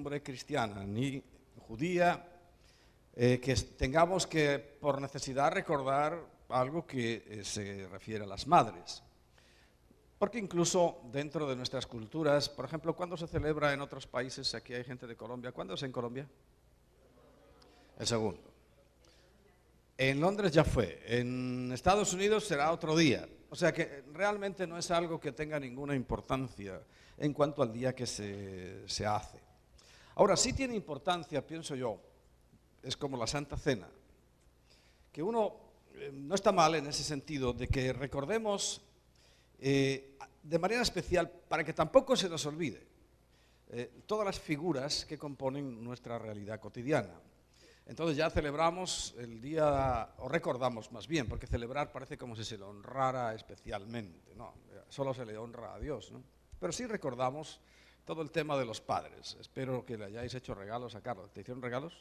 costumbre cristiana ni judía que tengamos que, por necesidad, recordar algo que se refiere a las madres. Porque incluso dentro de nuestras culturas, por ejemplo, ¿cuándo se celebra en otros países? Aquí hay gente de Colombia. ¿Cuándo es en Colombia? El segundo. En Londres ya fue. En Estados Unidos será otro día. O sea que realmente no es algo que tenga ninguna importancia en cuanto al día que se hace. Ahora, sí tiene importancia, pienso yo, es como la Santa Cena, que uno no está mal en ese sentido de que recordemos de manera especial, para que tampoco se nos olvide, todas las figuras que componen nuestra realidad cotidiana. Entonces ya celebramos el día, o recordamos más bien, porque celebrar parece como si se le honrara especialmente, no, solo se le honra a Dios, ¿no? Pero sí recordamos todo el tema de los padres. Espero que le hayáis hecho regalos a Carlos. ¿Te hicieron regalos?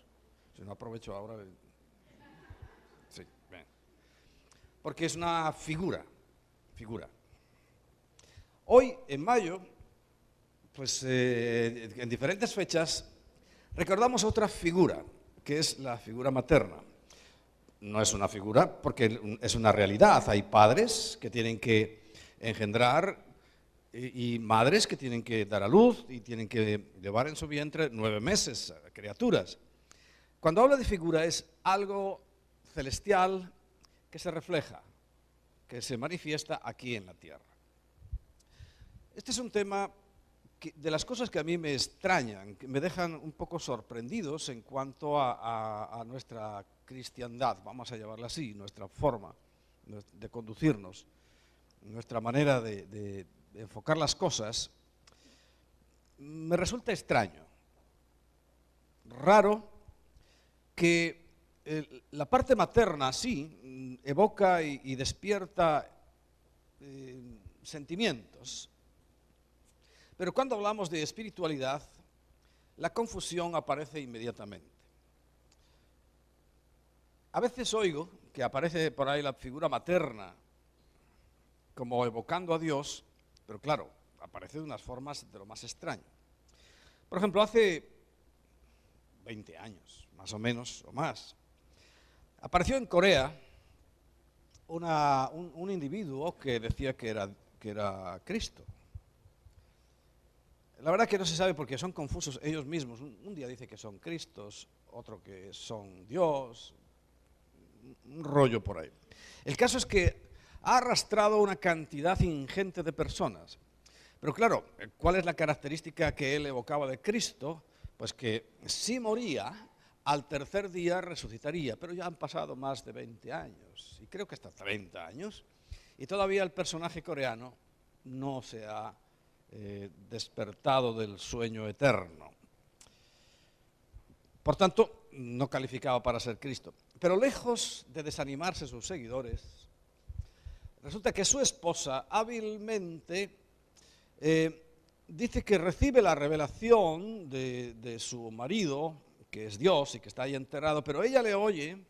Si no, aprovecho ahora. Sí, bien. Porque es una figura. Hoy, en mayo, pues en diferentes fechas, recordamos otra figura, que es la figura materna. No es una figura porque es una realidad. Hay padres que tienen que engendrar y madres que tienen que dar a luz y tienen que llevar en su vientre 9 meses a criaturas. Cuando hablo de figura es algo celestial que se refleja, que se manifiesta aquí en la tierra. Este es un tema de las cosas que a mí me extrañan, que me dejan un poco sorprendidos en cuanto a nuestra cristiandad, vamos a llamarla así, nuestra forma de conducirnos, nuestra manera de enfocar las cosas. Me resulta extraño, raro, que la parte materna sí evoca y despierta sentimientos. Pero cuando hablamos de espiritualidad, la confusión aparece inmediatamente. A veces oigo que aparece por ahí la figura materna como evocando a Dios, pero claro, aparece de unas formas de lo más extraño. Por ejemplo, hace 20 años, más o menos, o más, apareció en Corea un individuo que decía que era Cristo. La verdad que no se sabe porque son confusos ellos mismos. Un día dice que son Cristos, otro que son Dios, un rollo por ahí. El caso es que ha arrastrado una cantidad ingente de personas. Pero claro, ¿cuál es la característica que él evocaba de Cristo? Pues que si moría, al tercer día resucitaría. Pero ya han pasado más de 20 años, y creo que hasta 30 años, y todavía el personaje coreano no se ha despertado del sueño eterno. Por tanto, no calificaba para ser Cristo. Pero lejos de desanimarse sus seguidores, resulta que su esposa hábilmente dice que recibe la revelación de su marido, que es Dios y que está ahí enterrado, pero ella le oye.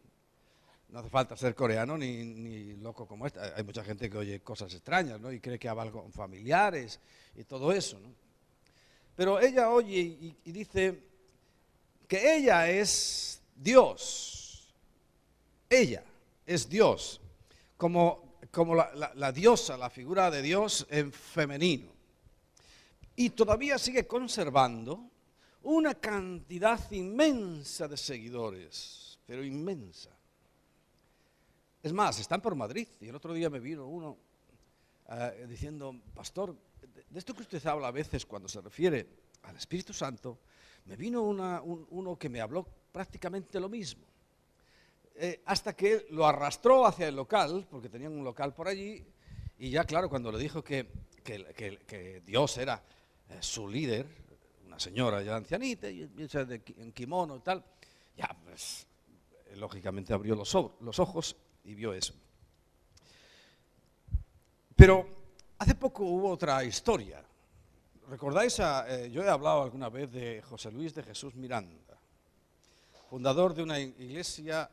No hace falta ser coreano ni loco como este. Hay mucha gente que oye cosas extrañas, ¿no? Y cree que habla con familiares y todo eso, ¿no? Pero ella oye y dice que ella es Dios. Ella es Dios. Como la diosa, la figura de Dios en femenino. Y todavía sigue conservando una cantidad inmensa de seguidores, pero inmensa. Es más, están por Madrid, y el otro día me vino uno diciendo, pastor, de esto que usted habla a veces cuando se refiere al Espíritu Santo, me vino uno que me habló prácticamente lo mismo. Hasta que lo arrastró hacia el local, porque tenían un local por allí, y ya claro, cuando le dijo que Dios era su líder, una señora ya ancianita, en kimono y tal, ya pues, lógicamente abrió los ojos y vio eso. Pero hace poco hubo otra historia. ¿Recordáis? Yo he hablado alguna vez de José Luis de Jesús Miranda, fundador de una iglesia,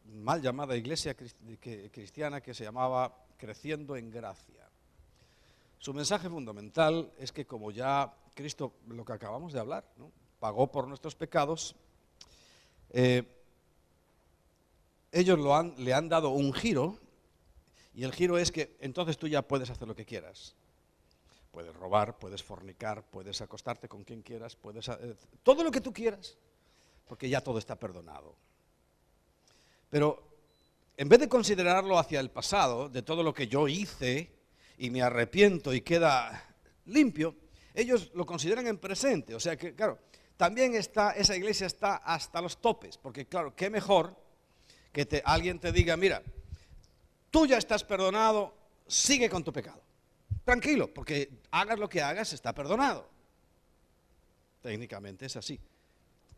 mal llamada iglesia cristiana, que se llamaba Creciendo en Gracia. Su mensaje fundamental es que, como ya Cristo, lo que acabamos de hablar, ¿no? pagó por nuestros pecados, ellos le han dado un giro, y el giro es que entonces tú ya puedes hacer lo que quieras. Puedes robar, puedes fornicar, puedes acostarte con quien quieras, puedes todo lo que tú quieras, porque ya todo está perdonado. Pero en vez de considerarlo hacia el pasado, de todo lo que yo hice y me arrepiento y queda limpio, ellos lo consideran en presente. O sea que, claro, también esa iglesia está hasta los topes, porque claro, qué mejor que alguien te diga, mira, tú ya estás perdonado, sigue con tu pecado. Tranquilo, porque hagas lo que hagas, está perdonado. Técnicamente es así.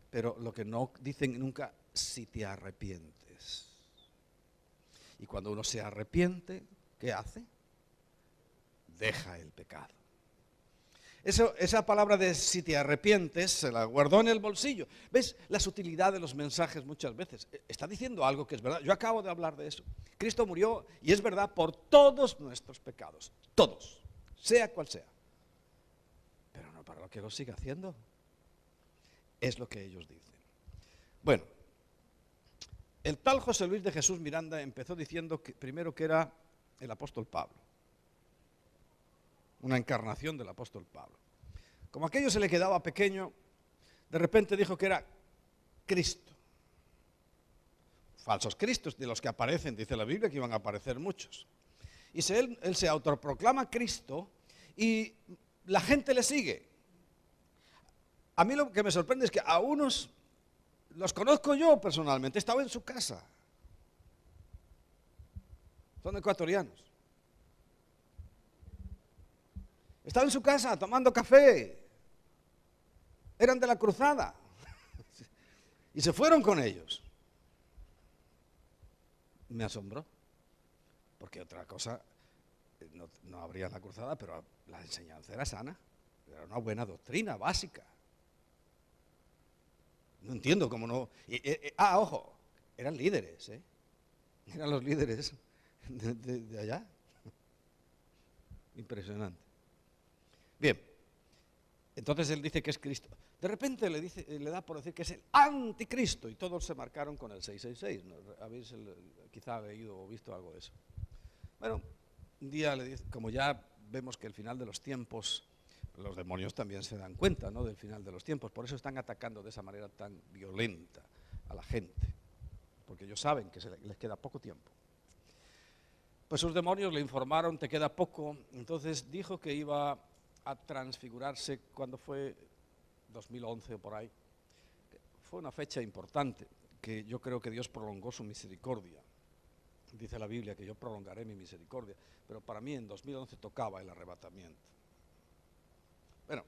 Pero lo que no dicen nunca, si te arrepientes. Y cuando uno se arrepiente, ¿qué hace? Deja el pecado. Esa palabra de si te arrepientes, se la guardó en el bolsillo. ¿Ves la sutilidad de los mensajes muchas veces? Está diciendo algo que es verdad. Yo acabo de hablar de eso. Cristo murió, y es verdad, por todos nuestros pecados. Todos, sea cual sea. Pero no para lo que lo siga haciendo. Es lo que ellos dicen. Bueno, el tal José Luis de Jesús Miranda empezó diciendo primero que era el apóstol Pablo. Una encarnación del apóstol Pablo. Como aquello se le quedaba pequeño, de repente dijo que era Cristo. Falsos cristos, de los que aparecen, dice la Biblia, que iban a aparecer muchos. Y él se autoproclama Cristo y la gente le sigue. A mí lo que me sorprende es que a unos los conozco yo personalmente, he estado en su casa. Son ecuatorianos. Estaba en su casa tomando café. Eran de la cruzada. Y se fueron con ellos. Me asombró. Porque otra cosa, no habría en la cruzada, pero la enseñanza era sana. Era una buena doctrina básica. No entiendo cómo no. Ojo, eran líderes, ¿eh? Eran los líderes de allá. Impresionante. Bien, entonces él dice que es Cristo. De repente le da por decir que es el anticristo y todos se marcaron con el 666. ¿No? Habéis quizá leído o visto algo de eso. Bueno, un día le dice, como ya vemos que el final de los tiempos, los demonios también se dan cuenta, ¿no?, del final de los tiempos. Por eso están atacando de esa manera tan violenta a la gente, porque ellos saben que les queda poco tiempo. Pues sus demonios le informaron, te queda poco. Entonces dijo que iba a transfigurarse cuando fue 2011 o por ahí. Fue una fecha importante, que yo creo que Dios prolongó su misericordia. Dice la Biblia que yo prolongaré mi misericordia, pero para mí en 2011 tocaba el arrebatamiento. Bueno,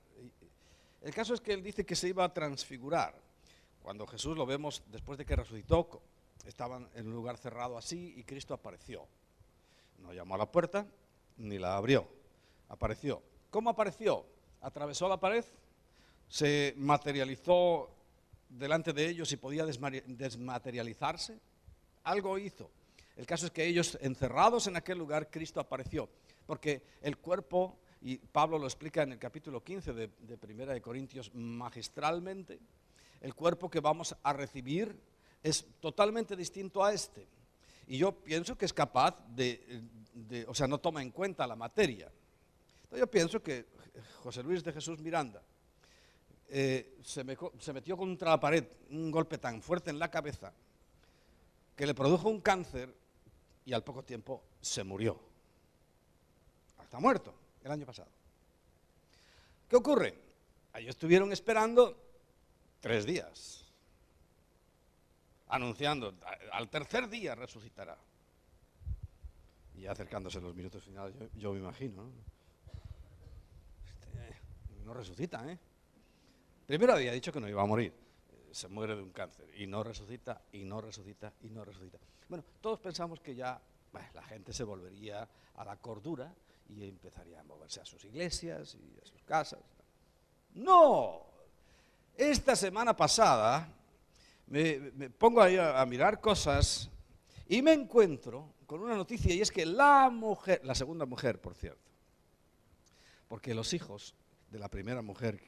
el caso es que él dice que se iba a transfigurar. Cuando Jesús lo vemos después de que resucitó, estaban en un lugar cerrado así y Cristo apareció. No llamó a la puerta ni la abrió, apareció. ¿Cómo apareció? Atravesó la pared, se materializó delante de ellos y podía desmaterializarse. Algo hizo. El caso es que ellos, encerrados en aquel lugar, Cristo apareció. Porque el cuerpo, y Pablo lo explica en el capítulo 15 de 1 de Corintios magistralmente, el cuerpo que vamos a recibir es totalmente distinto a este. Y yo pienso que es capaz o sea, no toma en cuenta la materia. Entonces yo pienso que José Luis de Jesús Miranda se metió contra la pared, un golpe tan fuerte en la cabeza, que le produjo un cáncer y al poco tiempo se murió. Está muerto el año pasado. ¿Qué ocurre? Ellos estuvieron esperando 3 días, anunciando, al tercer día resucitará. Y ya acercándose los minutos finales, yo me imagino, ¿no? No resucita, ¿eh? Primero había dicho que no iba a morir, se muere de un cáncer, y no resucita, y no resucita, y no resucita. Bueno, todos pensamos que ya la gente se volvería a la cordura y empezaría a moverse a sus iglesias y a sus casas. ¡No! Esta semana pasada me pongo ahí a mirar cosas y me encuentro con una noticia, y es que la mujer, la segunda mujer, por cierto, porque los hijos de la primera mujer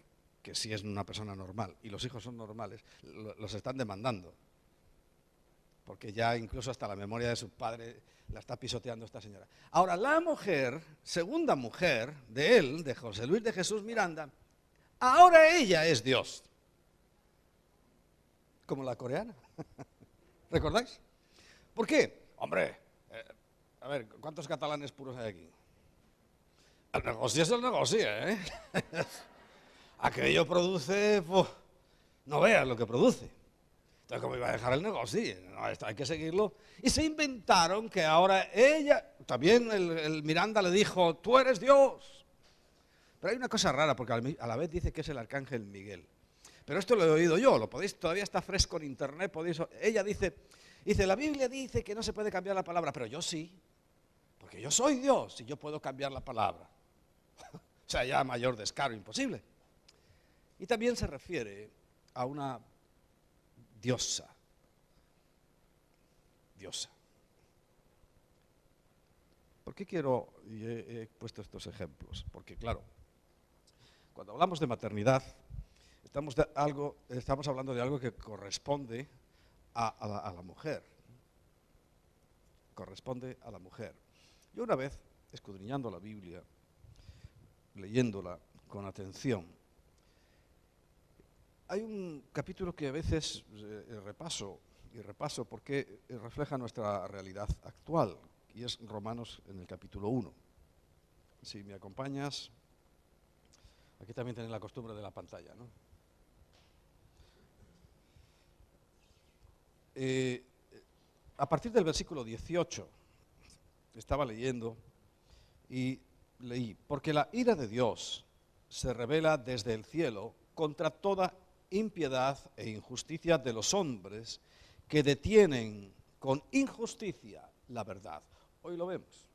porque si es una persona normal y los hijos son normales, los están demandando. Porque ya incluso hasta la memoria de su padre la está pisoteando esta señora. Ahora, la mujer, segunda mujer de él, de José Luis de Jesús Miranda, ahora ella es Dios. Como la coreana. ¿Recordáis? ¿Por qué? Hombre, a ver, ¿cuántos catalanes puros hay aquí? El negocio es el negocio, ¿eh? Aquello produce, pues, no veas lo que produce. Entonces, ¿cómo iba a dejar el negocio? No, esto hay que seguirlo. Y se inventaron que ahora ella, también el Miranda le dijo, tú eres Dios. Pero hay una cosa rara, porque a la vez dice que es el arcángel Miguel. Pero esto lo he oído yo, lo podéis, todavía está fresco en internet, ella dice, la Biblia dice que no se puede cambiar la palabra, pero yo sí, porque yo soy Dios y yo puedo cambiar la palabra. O sea, ya mayor descaro, imposible. Y también se refiere a una diosa. ¿Por qué quiero, y he puesto estos ejemplos? Porque claro, cuando hablamos de maternidad, estamos hablando de algo que corresponde a la mujer. Corresponde a la mujer. Yo una vez, escudriñando la Biblia, leyéndola con atención, hay un capítulo que a veces repaso porque refleja nuestra realidad actual, y es Romanos en el capítulo 1. Si me acompañas, aquí también tenéis la costumbre de la pantalla, ¿no? A partir del versículo 18, estaba leyendo y leí, porque la ira de Dios se revela desde el cielo contra toda impiedad e injusticia de los hombres que detienen con injusticia la verdad. Hoy lo vemos.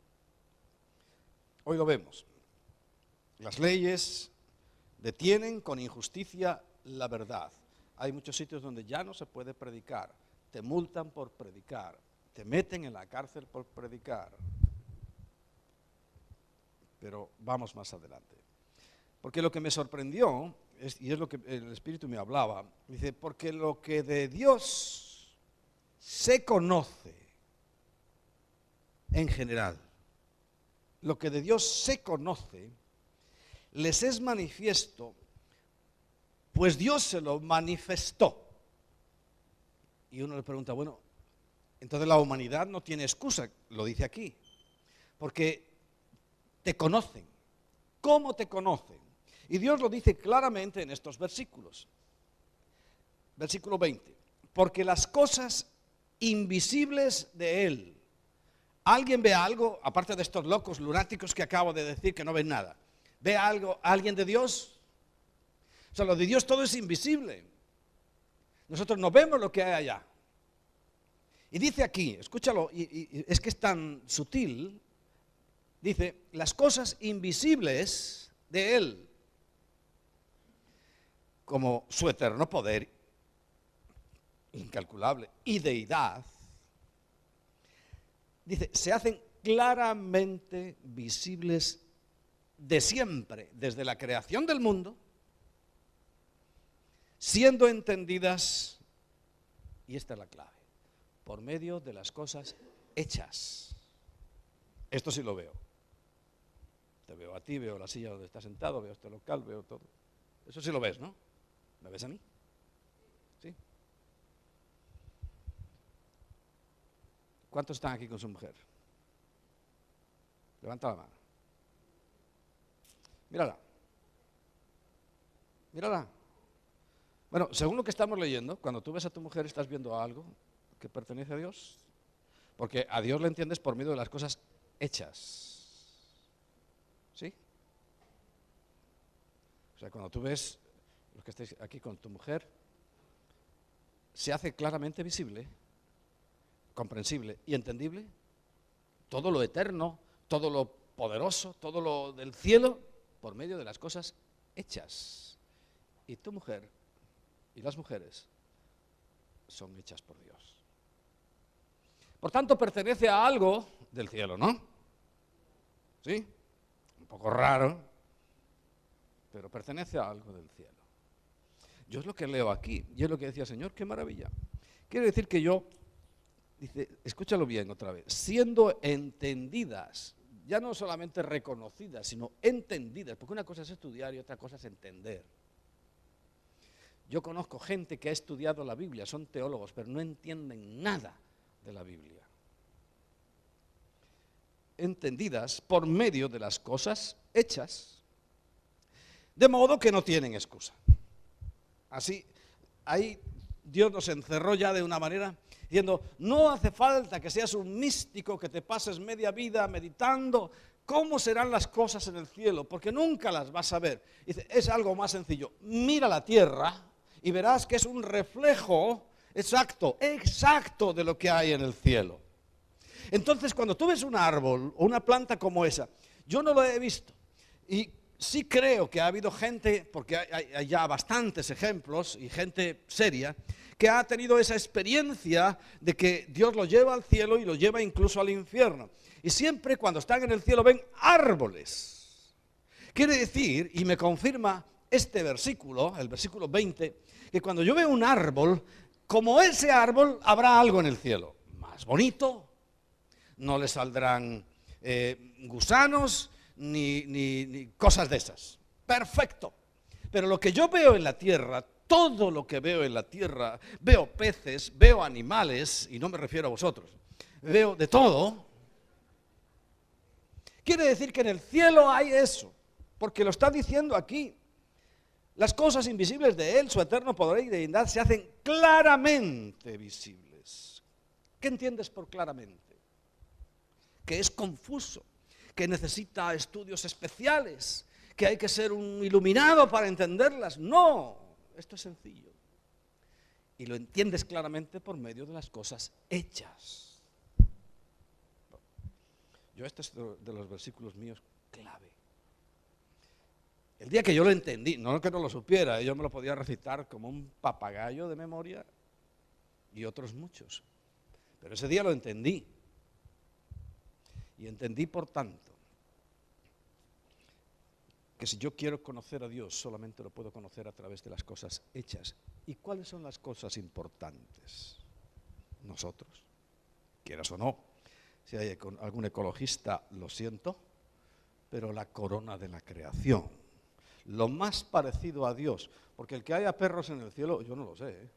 Las leyes detienen con injusticia la verdad. Hay muchos sitios donde ya no se puede predicar. Te multan por predicar, te meten en la cárcel por predicar. Pero vamos más adelante. Porque lo que me sorprendió, y es lo que el Espíritu me hablaba, dice, porque lo que de Dios se conoce en general, lo que de Dios se conoce, les es manifiesto, pues Dios se lo manifestó. Y uno le pregunta, bueno, entonces la humanidad no tiene excusa, lo dice aquí, porque te conocen. ¿Cómo te conocen? Y Dios lo dice claramente en estos versículos. Versículo 20, porque las cosas invisibles de Él. ¿Alguien ve algo, aparte de estos locos lunáticos que acabo de decir que no ven nada? ¿Ve algo, alguien de Dios? O sea, lo de Dios todo es invisible. Nosotros no vemos lo que hay allá. Y dice aquí, escúchalo, y es que es tan sutil, dice, las cosas invisibles de Él, como su eterno poder, incalculable, y deidad, dice, se hacen claramente visibles de siempre, desde la creación del mundo, siendo entendidas, y esta es la clave, por medio de las cosas hechas. Esto sí lo veo. Te veo a ti, veo la silla donde estás sentado, veo este local, veo todo. Eso sí lo ves, ¿no? ¿Me ves a mí? ¿Sí? ¿Cuántos están aquí con su mujer? Levanta la mano. Mírala. Mírala. Bueno, según lo que estamos leyendo, cuando tú ves a tu mujer, ¿estás viendo algo que pertenece a Dios? Porque a Dios le entiendes por medio de las cosas hechas. ¿Sí? O sea, cuando tú ves, los que estáis aquí con tu mujer, se hace claramente visible, comprensible y entendible todo lo eterno, todo lo poderoso, todo lo del cielo, por medio de las cosas hechas. Y tu mujer y las mujeres son hechas por Dios. Por tanto, pertenece a algo del cielo, ¿no? ¿Sí? Un poco raro, pero pertenece a algo del cielo. Yo es lo que leo aquí, y es lo que decía el Señor, qué maravilla. Quiere decir que yo, dice, escúchalo bien otra vez, siendo entendidas, ya no solamente reconocidas, sino entendidas, porque una cosa es estudiar y otra cosa es entender. Yo conozco gente que ha estudiado la Biblia, son teólogos, pero no entienden nada de la Biblia. Entendidas por medio de las cosas hechas, de modo que no tienen excusa. Así, ahí Dios nos encerró ya de una manera diciendo, no hace falta que seas un místico, que te pases media vida meditando cómo serán las cosas en el cielo, porque nunca las vas a ver. Dice, es algo más sencillo, mira la tierra y verás que es un reflejo exacto de lo que hay en el cielo. Entonces, cuando tú ves un árbol o una planta como esa, yo no lo he visto, y sí creo que ha habido gente, porque hay ya bastantes ejemplos y gente seria, que ha tenido esa experiencia de que Dios lo lleva al cielo y lo lleva incluso al infierno. Y siempre cuando están en el cielo ven árboles. Quiere decir, y me confirma este versículo, el versículo 20, que cuando yo veo un árbol, como ese árbol habrá algo en el cielo. Más bonito, no le saldrán gusanos, ni cosas de esas. Perfecto. Pero lo que yo veo en la tierra, todo lo que veo en la tierra, veo peces, veo animales, y no me refiero a vosotros, veo de todo. Quiere decir que en el cielo hay eso, porque lo está diciendo aquí. Las cosas invisibles de Él, su eterno poder y deidad, se hacen claramente visibles. ¿Qué entiendes por claramente? Que es confuso, que necesita estudios especiales, que hay que ser un iluminado para entenderlas. No, esto es sencillo. Y lo entiendes claramente por medio de las cosas hechas. Yo este es de los versículos míos clave. El día que yo lo entendí, no que no lo supiera, yo me lo podía recitar como un papagayo de memoria y otros muchos. Pero ese día lo entendí. Y entendí, por tanto, que si yo quiero conocer a Dios, solamente lo puedo conocer a través de las cosas hechas. ¿Y cuáles son las cosas importantes? Nosotros, quieras o no. Si hay algún ecologista, lo siento, pero la corona de la creación, lo más parecido a Dios, porque el que haya perros en el cielo, yo no lo sé, ¿eh?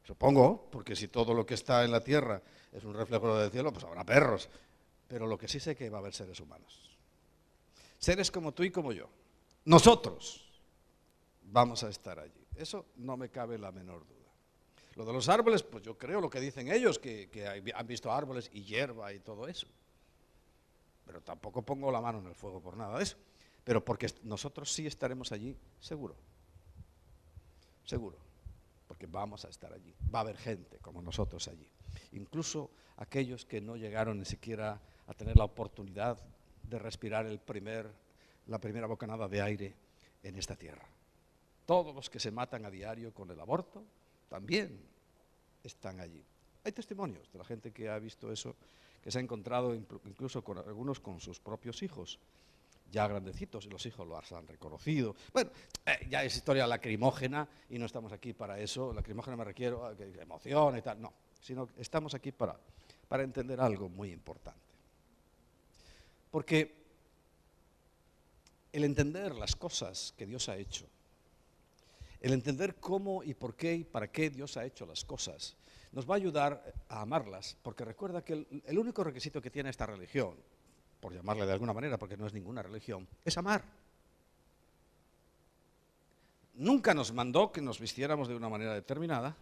Supongo, porque si todo lo que está en la tierra es un reflejo del cielo, pues habrá perros. Pero lo que sí sé es que va a haber seres humanos. Seres como tú y como yo. Nosotros vamos a estar allí. Eso no me cabe la menor duda. Lo de los árboles, pues yo creo lo que dicen ellos, que han visto árboles y hierba y todo eso. Pero tampoco pongo la mano en el fuego por nada de eso. Pero porque nosotros sí estaremos allí, seguro. Seguro. Porque vamos a estar allí, va a haber gente como nosotros allí, incluso aquellos que no llegaron ni siquiera a tener la oportunidad de respirar la primera bocanada de aire en esta tierra. Todos los que se matan a diario con el aborto también están allí. Hay testimonios de la gente que ha visto eso, que se ha encontrado incluso con algunos con sus propios hijos, ya grandecitos, y los hijos lo han reconocido. Bueno, ya es historia lacrimógena y no estamos aquí para eso. Lacrimógena me refiero a que emoción y tal, no, sino que estamos aquí para entender algo muy importante. Porque el entender las cosas que Dios ha hecho, el entender cómo y por qué y para qué Dios ha hecho las cosas, nos va a ayudar a amarlas, porque recuerda que el único requisito que tiene esta religión, por llamarle de alguna manera, porque no es ninguna religión, es amar. Nunca nos mandó que nos vistiéramos de una manera determinada,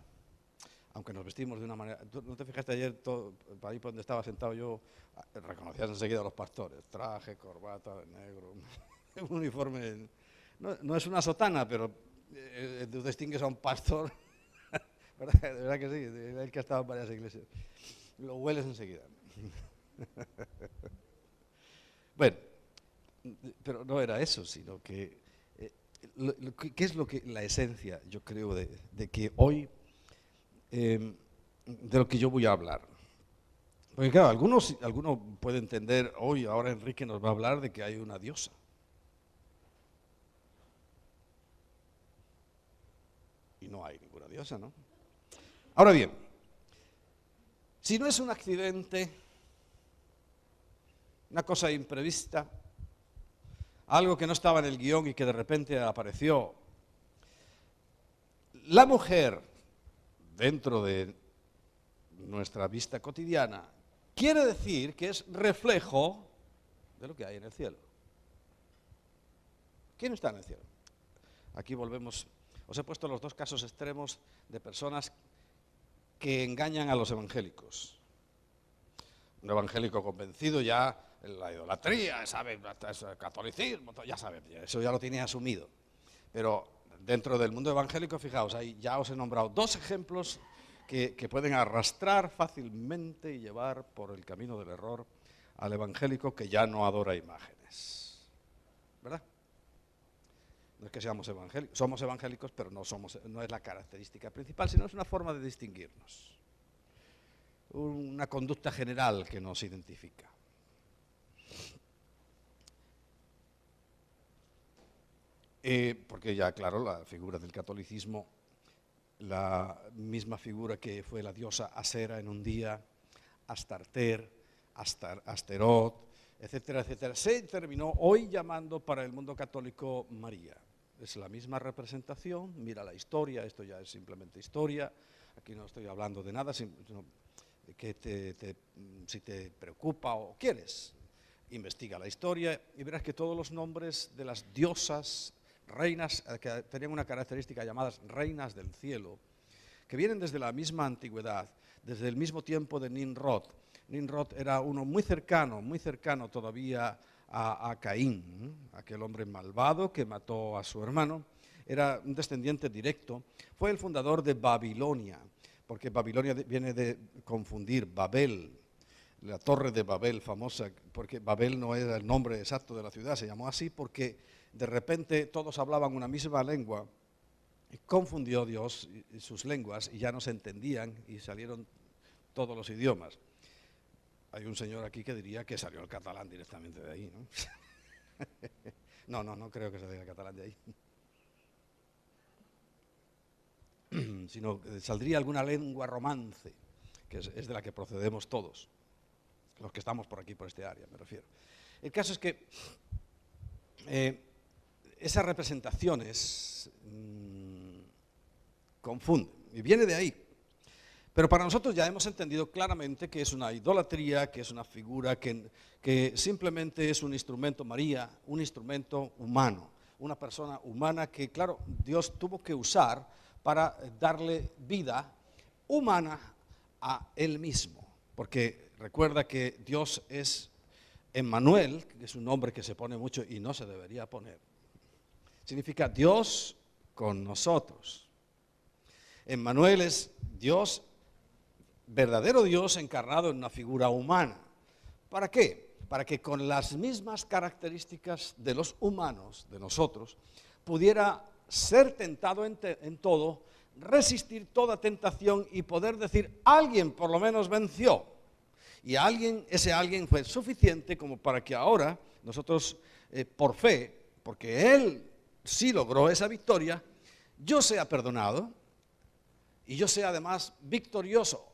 aunque nos vestimos de una manera. ¿Tú no te fijaste ayer, ahí por donde estaba sentado yo, reconocías enseguida a los pastores, traje, corbata de negro, un uniforme, no es una sotana, pero tú distingues a un pastor, ¿verdad? De verdad que sí, el que ha estado en varias iglesias, lo hueles enseguida. Bueno, pero no era eso, sino que, ¿qué es la esencia, yo creo, de que hoy, de lo que yo voy a hablar? Porque claro, algunos puede entender, ahora Enrique nos va a hablar de que hay una diosa. y no hay ninguna diosa, ¿no? Ahora bien, si no es un accidente, una cosa imprevista, algo que no estaba en el guión y que de repente apareció, la mujer, dentro de nuestra vista cotidiana, quiere decir que es reflejo de lo que hay en el cielo. ¿Quién está en el cielo? Aquí volvemos, os he puesto los dos casos extremos de personas que engañan a los evangélicos. Un evangélico convencido ya en la idolatría, sabe, el catolicismo, ya sabe, eso ya lo tiene asumido. Pero dentro del mundo evangélico, fijaos, ahí ya os he nombrado dos ejemplos que pueden arrastrar fácilmente y llevar por el camino del error al evangélico que ya no adora imágenes. ¿Verdad? No es que seamos evangélicos, somos evangélicos, pero no es la característica principal, sino es una forma de distinguirnos. Una conducta general que nos identifica. Porque ya, claro, la figura del catolicismo, la misma figura que fue la diosa Asera en un día, Astarter, Asterot, etcétera, etcétera, se terminó hoy llamando para el mundo católico María. Es la misma representación, mira la historia, esto ya es simplemente historia, aquí no estoy hablando de nada, sino que si te preocupa o quieres, investiga la historia y verás que todos los nombres de las diosas, reinas, que tenían una característica llamadas reinas del cielo, que vienen desde la misma antigüedad, desde el mismo tiempo de Nimrod. Nimrod era uno muy cercano todavía a Caín, aquel hombre malvado que mató a su hermano, era un descendiente directo, fue el fundador de Babilonia, porque Babilonia viene de confundir Babel, la torre de Babel famosa, porque Babel no era el nombre exacto de la ciudad, se llamó así porque de repente todos hablaban una misma lengua, y confundió Dios sus lenguas y ya no se entendían y salieron todos los idiomas. Hay un señor aquí que diría que salió el catalán directamente de ahí, ¿no? No creo que saliera el catalán de ahí. Sino que saldría alguna lengua romance, que es de la que procedemos todos, los que estamos por aquí, por este área, me refiero. El caso es que esas representaciones confunden, y viene de ahí. Pero para nosotros ya hemos entendido claramente que es una idolatría, que es una figura, que simplemente es un instrumento, María, un instrumento humano, una persona humana que, claro, Dios tuvo que usar para darle vida humana a Él mismo. Porque recuerda que Dios es Emmanuel, que es un nombre que se pone mucho y no se debería poner. Significa Dios con nosotros. Emmanuel es Dios, verdadero Dios encarnado en una figura humana. ¿Para qué? Para que con las mismas características de los humanos, de nosotros, pudiera ser tentado en todo, resistir toda tentación y poder decir, alguien por lo menos venció. Y ese alguien fue suficiente como para que ahora nosotros, por fe, porque Él sí logró esa victoria, yo sea perdonado y yo sea además victorioso,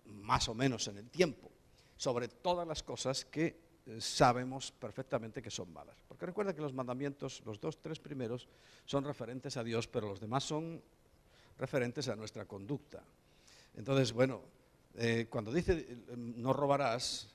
más o menos en el tiempo, sobre todas las cosas que sabemos perfectamente que son malas. Porque recuerda que los mandamientos, los 3 primeros, son referentes a Dios, pero los demás son referentes a nuestra conducta. Entonces, bueno, cuando dice no robarás,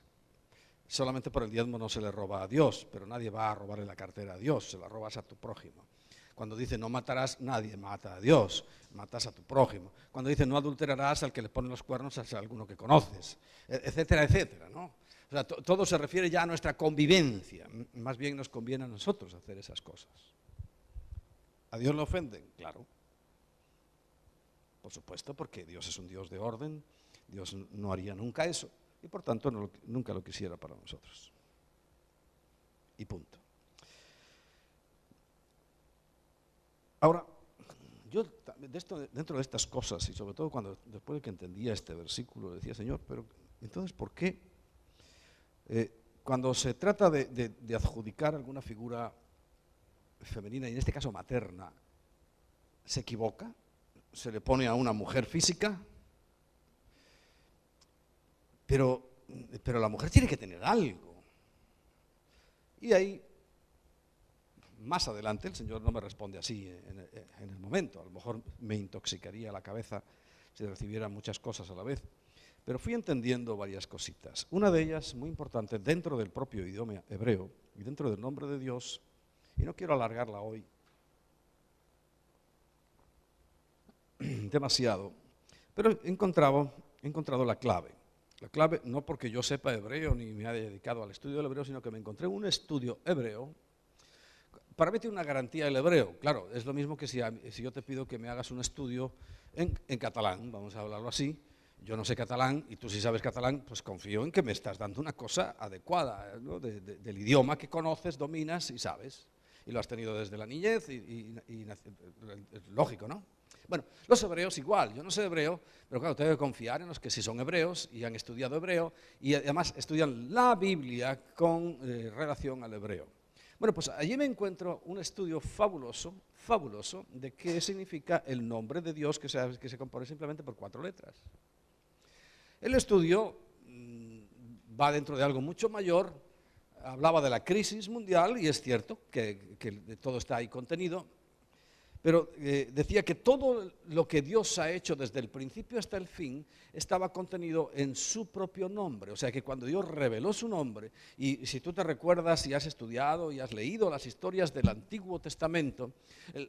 solamente por el diezmo no se le roba a Dios, pero nadie va a robarle la cartera a Dios, se la robas a tu prójimo. Cuando dice no matarás, nadie mata a Dios, matas a tu prójimo. Cuando dice no adulterarás, al que le pone los cuernos es a alguno que conoces, etcétera, etcétera, ¿no? O sea, todo se refiere ya a nuestra convivencia. Más bien nos conviene a nosotros hacer esas cosas. ¿A Dios le ofenden? Claro. Por supuesto, porque Dios es un Dios de orden, Dios no haría nunca eso, y por tanto nunca lo quisiera para nosotros. Y punto. Ahora, yo dentro de estas cosas, y sobre todo después de que entendía este versículo, decía, Señor, pero entonces, ¿por qué? Cuando se trata de adjudicar alguna figura femenina, y en este caso materna, ¿se equivoca? se le pone a una mujer física, pero la mujer tiene que tener algo. Y ahí, más adelante, el Señor no me responde así en el momento. A lo mejor me intoxicaría la cabeza si recibiera muchas cosas a la vez. Pero fui entendiendo varias cositas. Una de ellas, muy importante, dentro del propio idioma hebreo y dentro del nombre de Dios, y no quiero alargarla hoy demasiado, pero he encontrado la clave. La clave no porque yo sepa hebreo ni me haya dedicado al estudio del hebreo, sino que me encontré un estudio hebreo. Para mí tiene una garantía el hebreo. Claro, es lo mismo que si yo te pido que me hagas un estudio en catalán, vamos a hablarlo así. Yo no sé catalán y tú sí sabes catalán, pues confío en que me estás dando una cosa adecuada, ¿no? Del idioma que conoces, dominas y sabes. Y lo has tenido desde la niñez y es lógico, ¿no? Bueno, los hebreos igual, yo no sé hebreo, pero claro, tengo que confiar en los que sí son hebreos y han estudiado hebreo y además estudian la Biblia con relación al hebreo. Bueno, pues allí me encuentro un estudio fabuloso de qué significa el nombre de Dios que se compone simplemente por 4 letras. El estudio va dentro de algo mucho mayor, hablaba de la crisis mundial y es cierto que todo está ahí contenido, pero decía que todo lo que Dios ha hecho desde el principio hasta el fin estaba contenido en su propio nombre. O sea que cuando Dios reveló su nombre, y si tú te recuerdas y has estudiado y has leído las historias del Antiguo Testamento,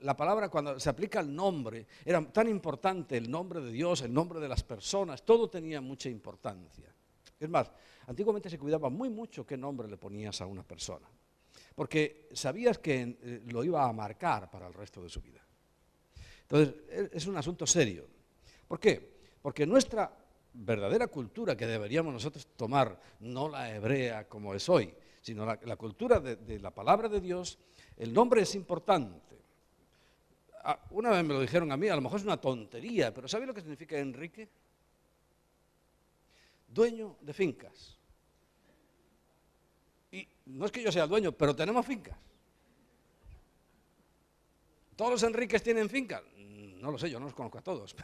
la palabra cuando se aplica al nombre, era tan importante el nombre de Dios, el nombre de las personas, todo tenía mucha importancia. Es más, antiguamente se cuidaba muy mucho qué nombre le ponías a una persona, porque sabías que lo iba a marcar para el resto de su vida. Entonces, es un asunto serio. ¿Por qué? Porque nuestra verdadera cultura que deberíamos nosotros tomar, no la hebrea como es hoy, sino la cultura de la palabra de Dios, el nombre es importante. Una vez me lo dijeron a mí, a lo mejor es una tontería, pero ¿sabe lo que significa Enrique? Dueño de fincas. Y no es que yo sea el dueño, pero tenemos fincas. ¿Todos los Enriques tienen fincas? No lo sé, yo no los conozco a todos.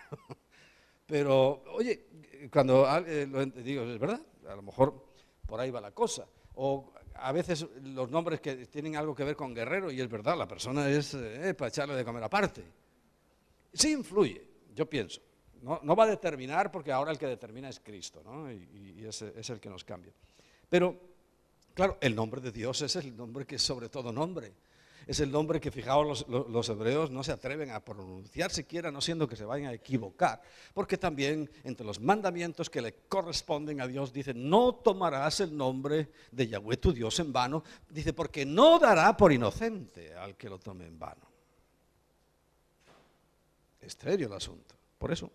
Pero oye, cuando lo digo, es verdad, a lo mejor por ahí va la cosa. O a veces los nombres que tienen algo que ver con guerrero, y es verdad, la persona es para echarle de comer aparte. Sí influye, yo pienso. No va a determinar, porque ahora el que determina es Cristo, ¿no? Y es el que nos cambia. Pero, claro, el nombre de Dios es el nombre que es sobre todo nombre. Es el nombre que, fijaos, los hebreos no se atreven a pronunciar siquiera, no siendo que se vayan a equivocar, porque también entre los mandamientos que le corresponden a Dios dice: no tomarás el nombre de Yahweh tu Dios en vano, dice, porque no dará por inocente al que lo tome en vano. Es serio el asunto, por eso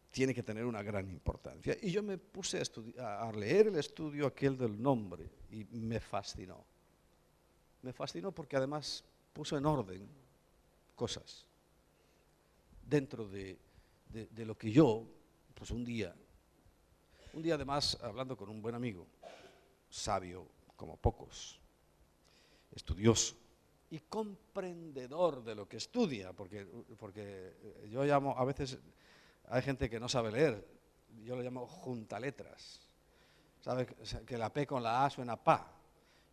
tiene que tener una gran importancia. Y yo me puse a leer el estudio aquel del nombre y me fascinó. Me fascinó porque además puso en orden cosas dentro de lo que yo, pues un día además hablando con un buen amigo, sabio como pocos, estudioso y comprendedor de lo que estudia, porque yo llamo, a veces hay gente que no sabe leer, yo lo llamo juntaletras, ¿sabe? Que la P con la A suena pa.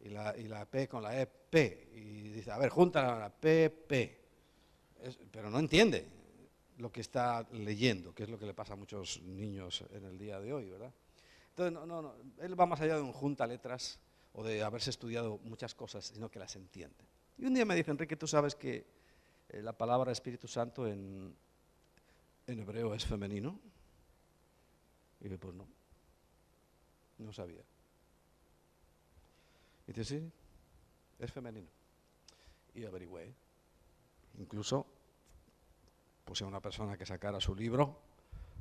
Y la P con la E, P. Y dice, a ver, júntala, la P, P. Pero no entiende lo que está leyendo, que es lo que le pasa a muchos niños en el día de hoy, ¿verdad? Entonces, él va más allá de un junta letras o de haberse estudiado muchas cosas, sino que las entiende. Y un día me dice: Enrique, ¿tú sabes que la palabra Espíritu Santo en hebreo es femenino? Y dije, pues no sabía. Y dice, sí, es femenino. Y averigüé. Incluso puse a una persona que sacara su libro,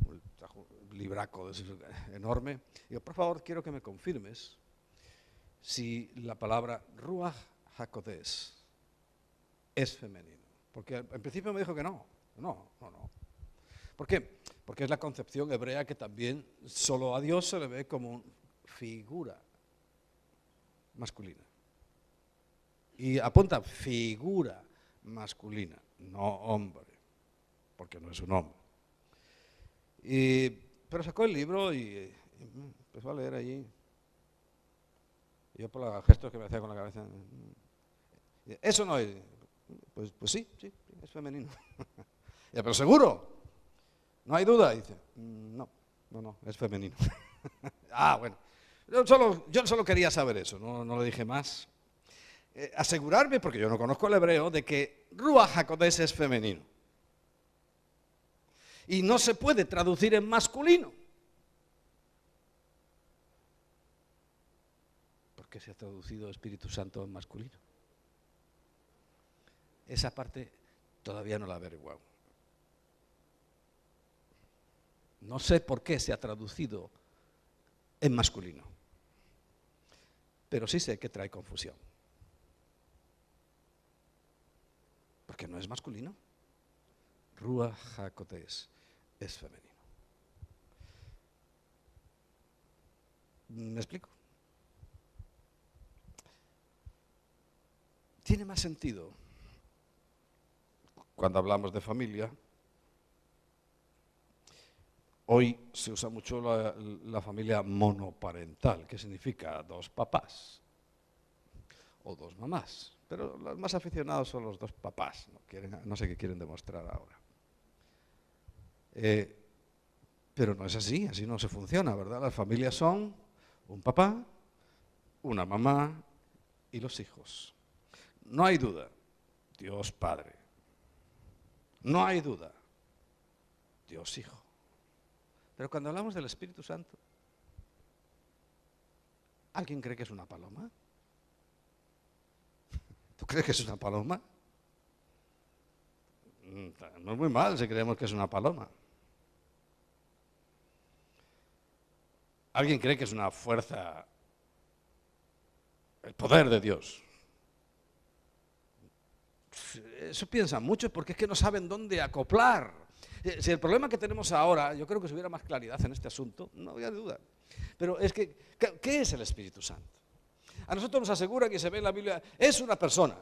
un libraco enorme. Y digo, por favor, quiero que me confirmes si la palabra Ruach HaKodesh es femenino. Porque en principio me dijo que no. No. ¿Por qué? Porque es la concepción hebrea que también solo a Dios se le ve como figura masculina. Y apunta figura masculina, no hombre. porque no es un hombre. Pero sacó el libro y empezó a leer allí. Y yo por los gestos que me hacía con la cabeza, eso no es, pues sí, es femenino. Ya, pero seguro, no hay duda. Y dice, no, es femenino. Bueno, yo solo quería saber eso, no le dije más. Asegurarme, porque yo no conozco el hebreo, de que Ruach HaKodesh es femenino. Y no se puede traducir en masculino. ¿Por qué se ha traducido Espíritu Santo en masculino? Esa parte todavía no la he averiguado. No sé por qué se ha traducido en masculino, pero sí sé que trae confusión. Porque no es masculino. Ruach HaKodesh es femenino. ¿Me explico? Tiene más sentido cuando hablamos de familia. Hoy se usa mucho la familia monoparental, que significa dos papás o dos mamás. Pero los más aficionados son los dos papás, no sé qué quieren demostrar ahora. Pero no es así no se funciona, ¿verdad? Las familias son un papá, una mamá y los hijos. No hay duda, Dios Padre. No hay duda, Dios Hijo. Pero cuando hablamos del Espíritu Santo, ¿alguien cree que es una paloma? ¿Tú crees que es una paloma? No es muy mal si creemos que es una paloma. ¿Alguien cree que es una fuerza, el poder de Dios? Eso piensan mucho porque es que no saben dónde acoplar. Si el problema que tenemos ahora, yo creo que si hubiera más claridad en este asunto, no había duda. Pero es que, ¿qué es el Espíritu Santo? A nosotros nos aseguran que se ve en la Biblia, es una persona.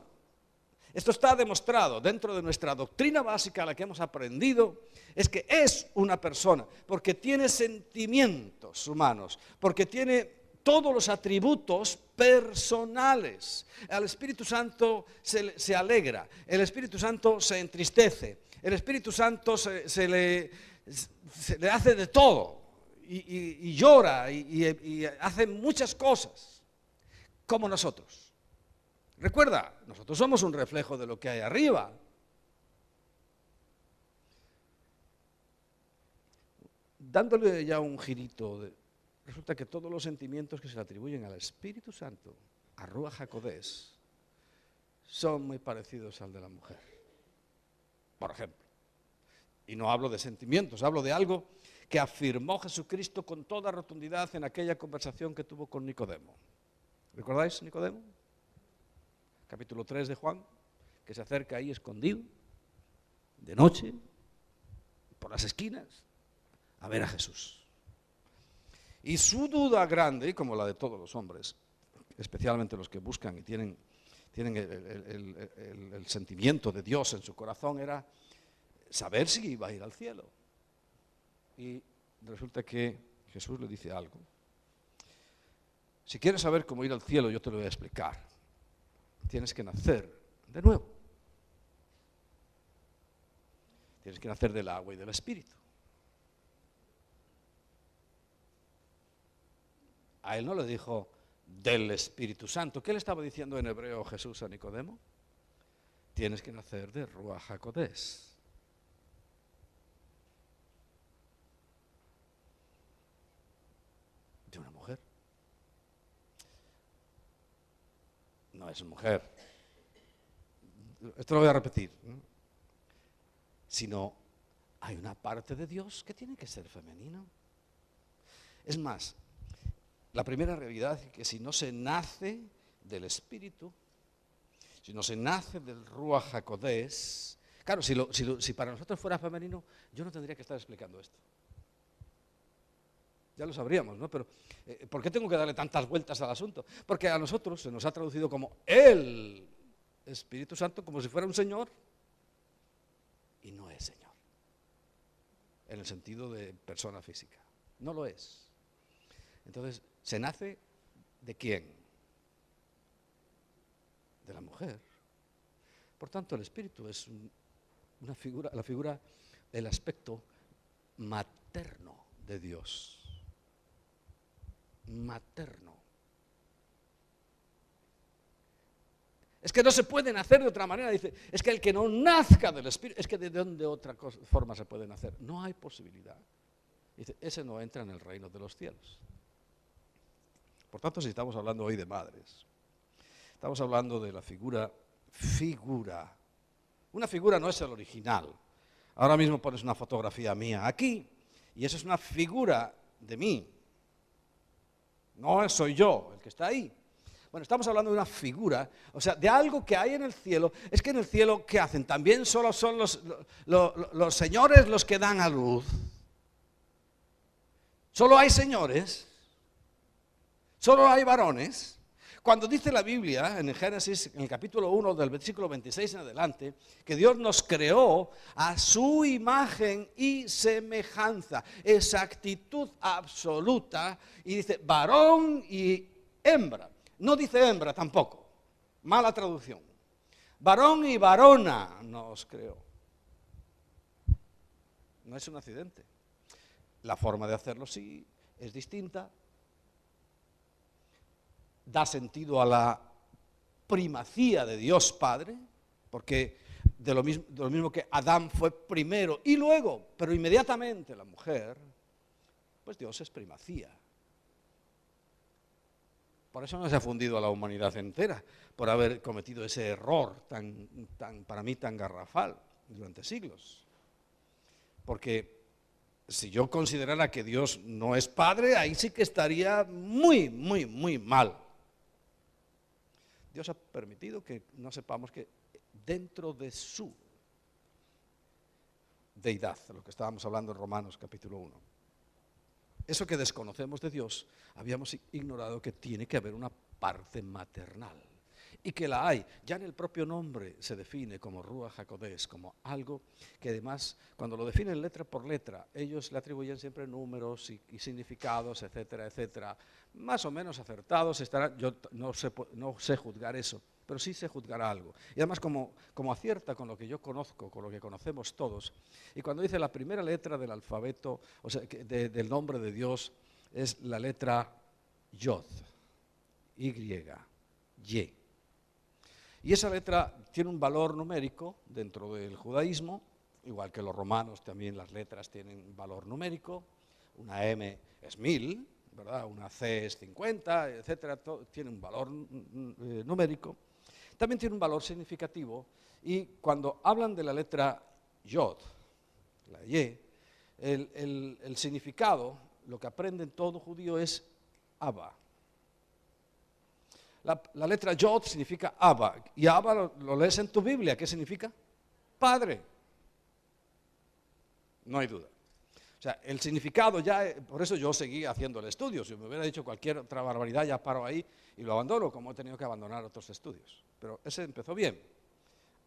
Esto está demostrado dentro de nuestra doctrina básica, la que hemos aprendido, es que es una persona, porque tiene sentimientos humanos, porque tiene todos los atributos personales. Al Espíritu Santo se alegra, el Espíritu Santo se entristece, el Espíritu Santo se le hace de todo, y llora, y hace muchas cosas, como nosotros. Recuerda, nosotros somos un reflejo de lo que hay arriba. Dándole ya un girito, resulta que todos los sentimientos que se le atribuyen al Espíritu Santo, a Ruach HaKodesh, son muy parecidos al de la mujer. Por ejemplo. Y no hablo de sentimientos, hablo de algo que afirmó Jesucristo con toda rotundidad en aquella conversación que tuvo con Nicodemo. ¿Recordáis Nicodemo? Capítulo 3 de Juan, que se acerca ahí escondido, de noche, por las esquinas, a ver a Jesús. Y su duda grande, como la de todos los hombres, especialmente los que buscan y tienen el sentimiento de Dios en su corazón, era saber si iba a ir al cielo. Y resulta que Jesús le dice algo. Si quieres saber cómo ir al cielo, yo te lo voy a explicar. Tienes que nacer de nuevo. Tienes que nacer del agua y del Espíritu. A él no le dijo del Espíritu Santo. ¿Qué le estaba diciendo en hebreo Jesús a Nicodemo? Tienes que nacer de Ruach HaKodesh. De una mujer. No es mujer. Esto lo voy a repetir. Sino, hay una parte de Dios que tiene que ser femenino. Es más, la primera realidad es que si no se nace del Espíritu, si no se nace del Ruach HaKodesh, claro, si para nosotros fuera femenino, yo no tendría que estar explicando esto. Ya lo sabríamos, ¿no? Pero ¿por qué tengo que darle tantas vueltas al asunto? Porque a nosotros se nos ha traducido como el Espíritu Santo, como si fuera un señor, y no es señor. en el sentido de persona física. No lo es. Entonces, ¿se nace de quién? De la mujer. Por tanto, el espíritu es una figura, la figura, el aspecto materno de Dios. Materno. Es que no se puede nacer de otra manera, dice, es que el que no nazca del Espíritu, es que de dónde otra forma se puede nacer, no hay posibilidad. Dice, ese no entra en el reino de los cielos. Por tanto, si estamos hablando hoy de madres, estamos hablando de la figura. Una figura no es el original. Ahora mismo pones una fotografía mía aquí, y eso es una figura de mí. No soy yo el que está ahí. Bueno, estamos hablando de una figura, o sea, de algo que hay en el cielo. Es que en el cielo, ¿qué hacen? También solo son los señores los que dan a luz. Solo hay señores. Solo hay varones. Cuando dice la Biblia, en el Génesis, en el capítulo 1, del versículo 26 en adelante, que Dios nos creó a su imagen y semejanza, exactitud absoluta, y dice varón y hembra. No dice hembra tampoco, mala traducción. Varón y varona nos creó. No es un accidente. La forma de hacerlo sí es distinta. Da sentido a la primacía de Dios Padre, porque de lo mismo que Adán fue primero y luego, pero inmediatamente la mujer, pues Dios es primacía. Por eso no se ha fundido a la humanidad entera, por haber cometido ese error para mí tan garrafal durante siglos. Porque si yo considerara que Dios no es Padre, ahí sí que estaría muy, muy, muy mal. Dios ha permitido que no sepamos que dentro de su deidad, de lo que estábamos hablando en Romanos capítulo 1, eso que desconocemos de Dios, habíamos ignorado que tiene que haber una parte maternal. Y que la hay. Ya en el propio nombre se define como Ruach HaKodesh, como algo que además, cuando lo definen letra por letra, ellos le atribuyen siempre números y significados, etcétera, etcétera. Más o menos acertados estarán. Yo no sé juzgar eso, pero sí sé juzgar algo. Y además como acierta con lo que yo conozco, con lo que conocemos todos. Y cuando dice la primera letra del alfabeto, o sea, del nombre de Dios, es la letra Yod, Y. Y esa letra tiene un valor numérico dentro del judaísmo, igual que los romanos también las letras tienen valor numérico. Una M es 1000, ¿verdad? Una C es 50, etcétera, tiene un valor numérico. También tiene un valor significativo, y cuando hablan de la letra Yod, la Y, el significado, lo que aprende todo judío es Abba. La letra Yod significa Abba, y Abba lo lees en tu Biblia, ¿qué significa? Padre. No hay duda. O sea, el significado ya, por eso yo seguí haciendo el estudio. Si me hubiera dicho cualquier otra barbaridad, ya paro ahí y lo abandono, como he tenido que abandonar otros estudios. Pero ese empezó bien.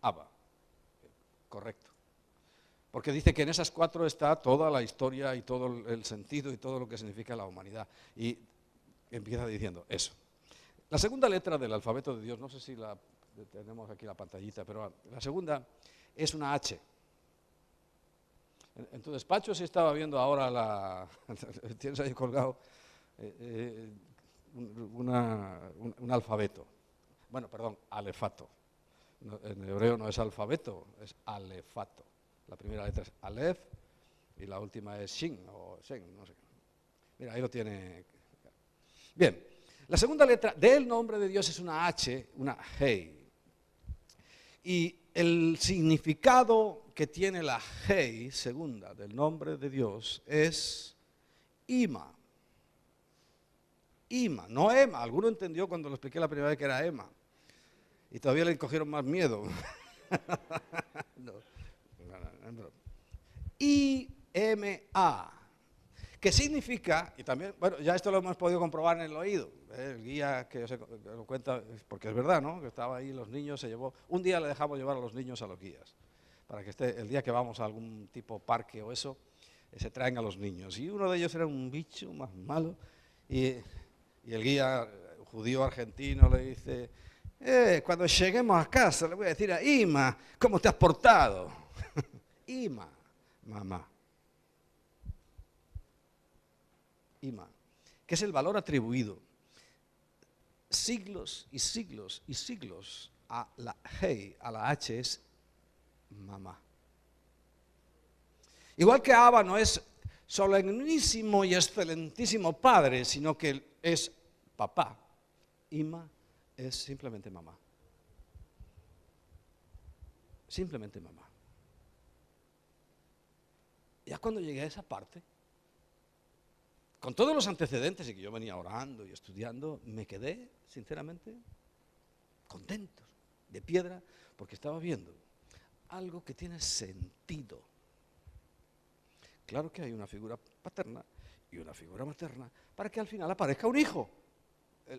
Abba. Correcto. Porque dice que en esas 4 está toda la historia y todo el sentido y todo lo que significa la humanidad. Y empieza diciendo eso. La segunda letra del alfabeto de Dios, no sé si tenemos aquí la pantallita, pero la segunda es una H. En tu despacho sí estaba viendo ahora tienes ahí colgado un alfabeto. Bueno, perdón, alefato. En hebreo no es alfabeto, es alefato. La primera letra es alef y la última es shin o shen, no sé. Mira, ahí lo tiene. Bien. La segunda letra del nombre de Dios es una H, una Hei. Y el significado que tiene la Hei, segunda, del nombre de Dios, es Ima. Ima, no Ema. Alguno entendió cuando lo expliqué la primera vez que era Ema. Y todavía le cogieron más miedo. No. I-M-A. ¿Qué significa? Y también, bueno, ya esto lo hemos podido comprobar en el oído. El guía que lo cuenta, porque es verdad, ¿no? Que estaba ahí, los niños se llevó. Un día le dejamos llevar a los niños a los guías, para que el día que vamos a algún tipo parque o eso, se traen a los niños. Y uno de ellos era un bicho más malo. Y el guía judío argentino le dice, cuando lleguemos a casa le voy a decir a Ima, ¿cómo te has portado? Ima, mamá. Ima, que es el valor atribuido siglos y siglos y siglos a la Hei, a la H es mamá. Igual que Abba no es solemnísimo y excelentísimo padre, sino que es papá. Ima es simplemente mamá. Simplemente mamá. Ya cuando llegué a esa parte, con todos los antecedentes y que yo venía orando y estudiando, me quedé, sinceramente, contento, de piedra, porque estaba viendo algo que tiene sentido. Claro que hay una figura paterna y una figura materna para que al final aparezca un hijo.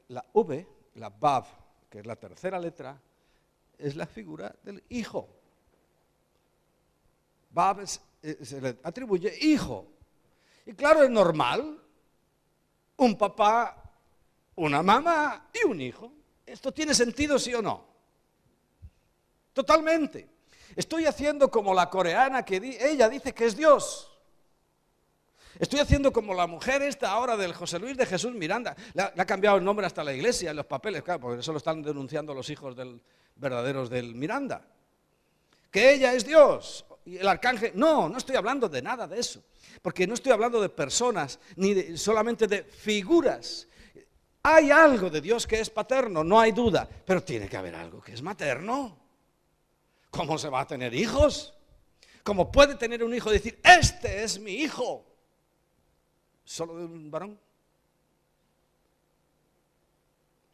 La V, la Vav, que es la tercera letra, es la figura del hijo. Vav se le atribuye hijo. Y claro, es normal, un papá, una mamá y un hijo. ¿Esto tiene sentido, sí o no? Totalmente. Estoy haciendo como la coreana que ella dice que es Dios. Estoy haciendo como la mujer esta ahora del José Luis de Jesús Miranda. Le ha cambiado el nombre hasta la iglesia en los papeles, claro, porque eso lo están denunciando los hijos verdaderos del Miranda. Que ella es Dios. Y el arcángel, no estoy hablando de nada de eso. Porque no estoy hablando de personas, ni solamente de figuras. Hay algo de Dios que es paterno, no hay duda. Pero tiene que haber algo que es materno. ¿Cómo se va a tener hijos? ¿Cómo puede tener un hijo y decir, este es mi hijo? ¿Solo de un varón?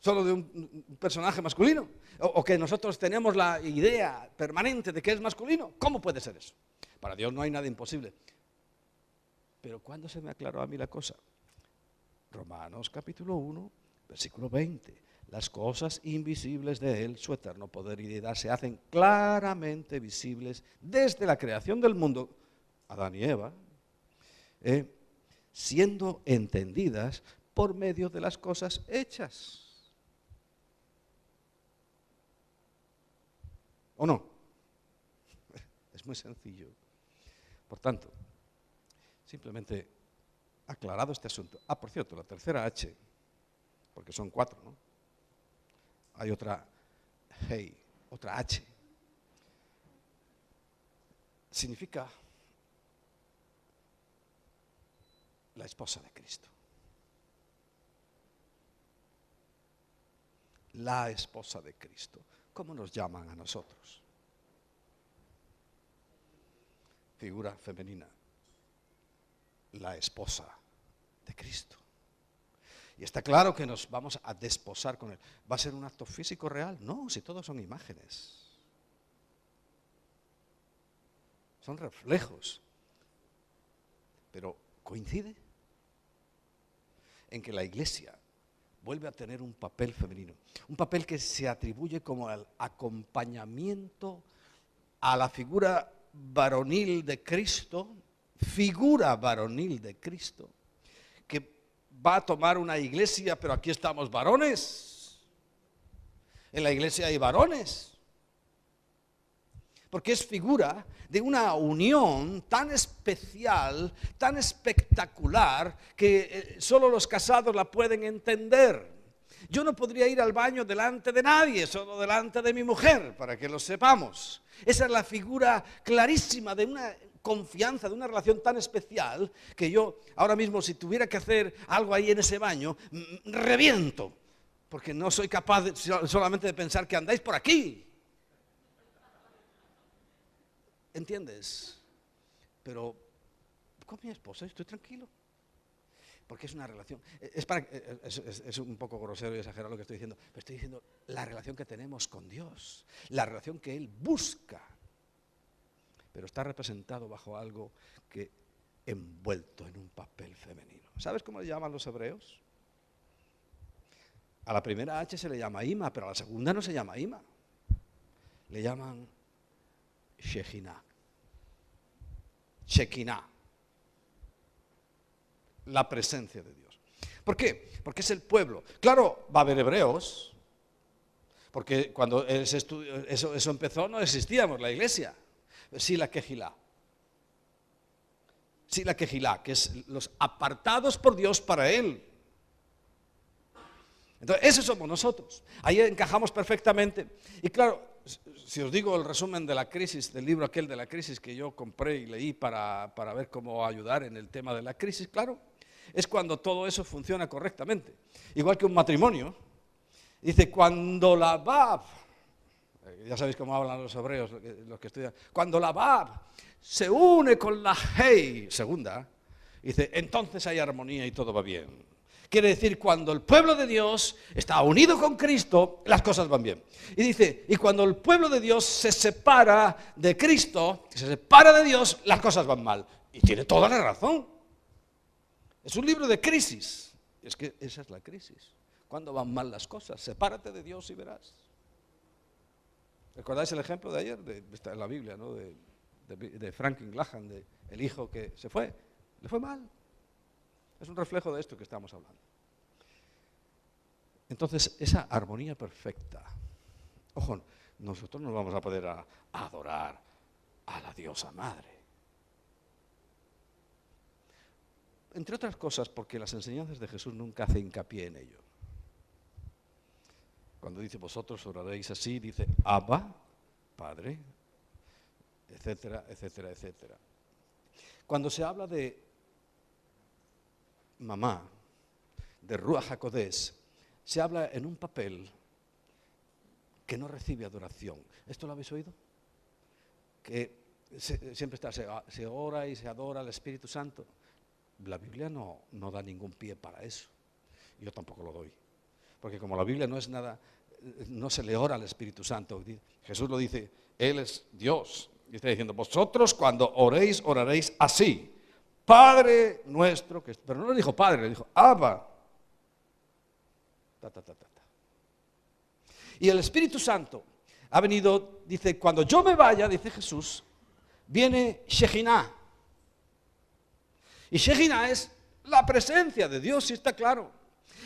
¿Solo de un personaje masculino? ¿O que nosotros tenemos la idea permanente de que es masculino? ¿Cómo puede ser eso? Para Dios no hay nada imposible. Pero ¿cuándo se me aclaró a mí la cosa? Romanos capítulo 1, versículo 20. Las cosas invisibles de Él, su eterno poder y deidad, se hacen claramente visibles desde la creación del mundo, Adán y Eva, siendo entendidas por medio de las cosas hechas. ¿O no? Es muy sencillo. Por tanto, simplemente aclarado este asunto. Por cierto, la tercera H, porque son 4, ¿no? Hay otra Hei, otra H. Significa la esposa de Cristo. La esposa de Cristo. ¿Cómo nos llaman a nosotros? Figura femenina. La esposa de Cristo. Y está claro que nos vamos a desposar con Él. ¿Va a ser un acto físico real? No, si todos son imágenes. Son reflejos. Pero ¿coincide? En que la iglesia vuelve a tener un papel femenino. Un papel que se atribuye como al acompañamiento a la figura varonil de Cristo, figura varonil de Cristo, que va a tomar una iglesia, pero aquí estamos varones. En la iglesia hay varones. Porque es figura de una unión tan especial, tan espectacular, que solo los casados la pueden entender. Yo no podría ir al baño delante de nadie, solo delante de mi mujer, para que lo sepamos. Esa es la figura clarísima de una confianza, de una relación tan especial, que yo ahora mismo, si tuviera que hacer algo ahí en ese baño, reviento, porque no soy capaz solamente de pensar que andáis por aquí. ¿Entiendes? Pero con mi esposa estoy tranquilo. Porque es una relación. Es un poco grosero y exagerado lo que estoy diciendo. Pero estoy diciendo la relación que tenemos con Dios. La relación que Él busca. Pero está representado bajo algo que envuelto en un papel femenino. ¿Sabes cómo le llaman los hebreos? A la primera H se le llama Ima, pero a la segunda no se llama Ima. Le llaman Shekinah. Shekinah. la presencia de Dios. ¿Por qué? Porque es el pueblo. Claro, va a haber hebreos, porque cuando eso empezó no existíamos, la iglesia. Sí, la quejilá. Sí, la quejilá, que es los apartados por Dios para Él. Entonces, esos somos nosotros. Ahí encajamos perfectamente. Y claro, si os digo el resumen de la crisis, del libro aquel de la crisis que yo compré y leí para ver cómo ayudar en el tema de la crisis, claro, es cuando todo eso funciona correctamente. Igual que un matrimonio. Dice, cuando la Bab, ya sabéis cómo hablan los hebreos, los que estudian, cuando la Bab se une con la Hei, segunda, dice, entonces hay armonía y todo va bien. Quiere decir, cuando el pueblo de Dios está unido con Cristo, las cosas van bien. Y dice, y cuando el pueblo de Dios se separa de Cristo, se separa de Dios, las cosas van mal. Y tiene toda la razón. Es un libro de crisis. Es que esa es la crisis. Cuando van mal las cosas, sepárate de Dios y verás. ¿Recordáis el ejemplo de ayer? Está en la Biblia, ¿no? De Franklin Graham, el hijo que se fue. Le fue mal. Es un reflejo de esto que estamos hablando. Entonces, esa armonía perfecta. Ojo, nosotros no vamos a poder adorar a la diosa madre. Entre otras cosas, porque las enseñanzas de Jesús nunca hacen hincapié en ello. Cuando dice vosotros oraréis así, dice Abba, Padre, etcétera, etcétera, etcétera. Cuando se habla de mamá, de Ruach HaKodesh, se habla en un papel que no recibe adoración. ¿Esto lo habéis oído? Que siempre está, se ora y se adora al Espíritu Santo. La Biblia no da ningún pie para eso. Yo tampoco lo doy. Porque como la Biblia no es nada, no se le ora al Espíritu Santo. Jesús lo dice, Él es Dios. Y está diciendo, vosotros cuando oréis, oraréis así. Padre nuestro, pero no le dijo Padre, le dijo Abba. Y el Espíritu Santo ha venido, dice, cuando yo me vaya, dice Jesús, viene Shekinah. Y Shekinah es la presencia de Dios, si está claro.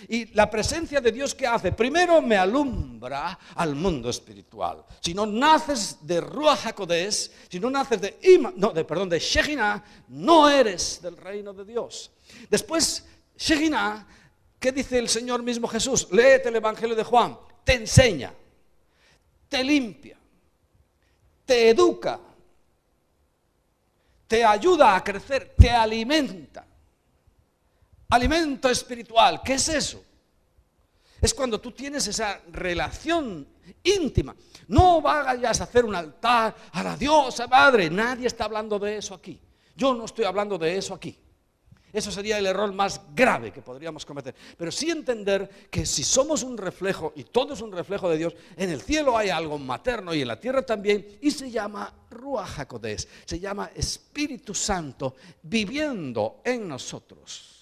Y la presencia de Dios, ¿qué hace? Primero me alumbra al mundo espiritual. Si no naces de Ruach HaKodesh, si no naces de Shekinah, no eres del reino de Dios. Después, Shekinah, ¿qué dice el Señor mismo Jesús? Léete el Evangelio de Juan. Te enseña, te limpia, te educa, te ayuda a crecer, te alimenta. Alimento espiritual, ¿qué es eso? Es cuando tú tienes esa relación íntima. No vayas a hacer un altar a la diosa madre. Nadie está hablando de eso aquí. Yo no estoy hablando de eso aquí. Eso sería el error más grave que podríamos cometer. Pero sí entender que si somos un reflejo, y todo es un reflejo de Dios, en el cielo hay algo materno y en la tierra también, y se llama Ruach HaKodesh, se llama Espíritu Santo viviendo en nosotros.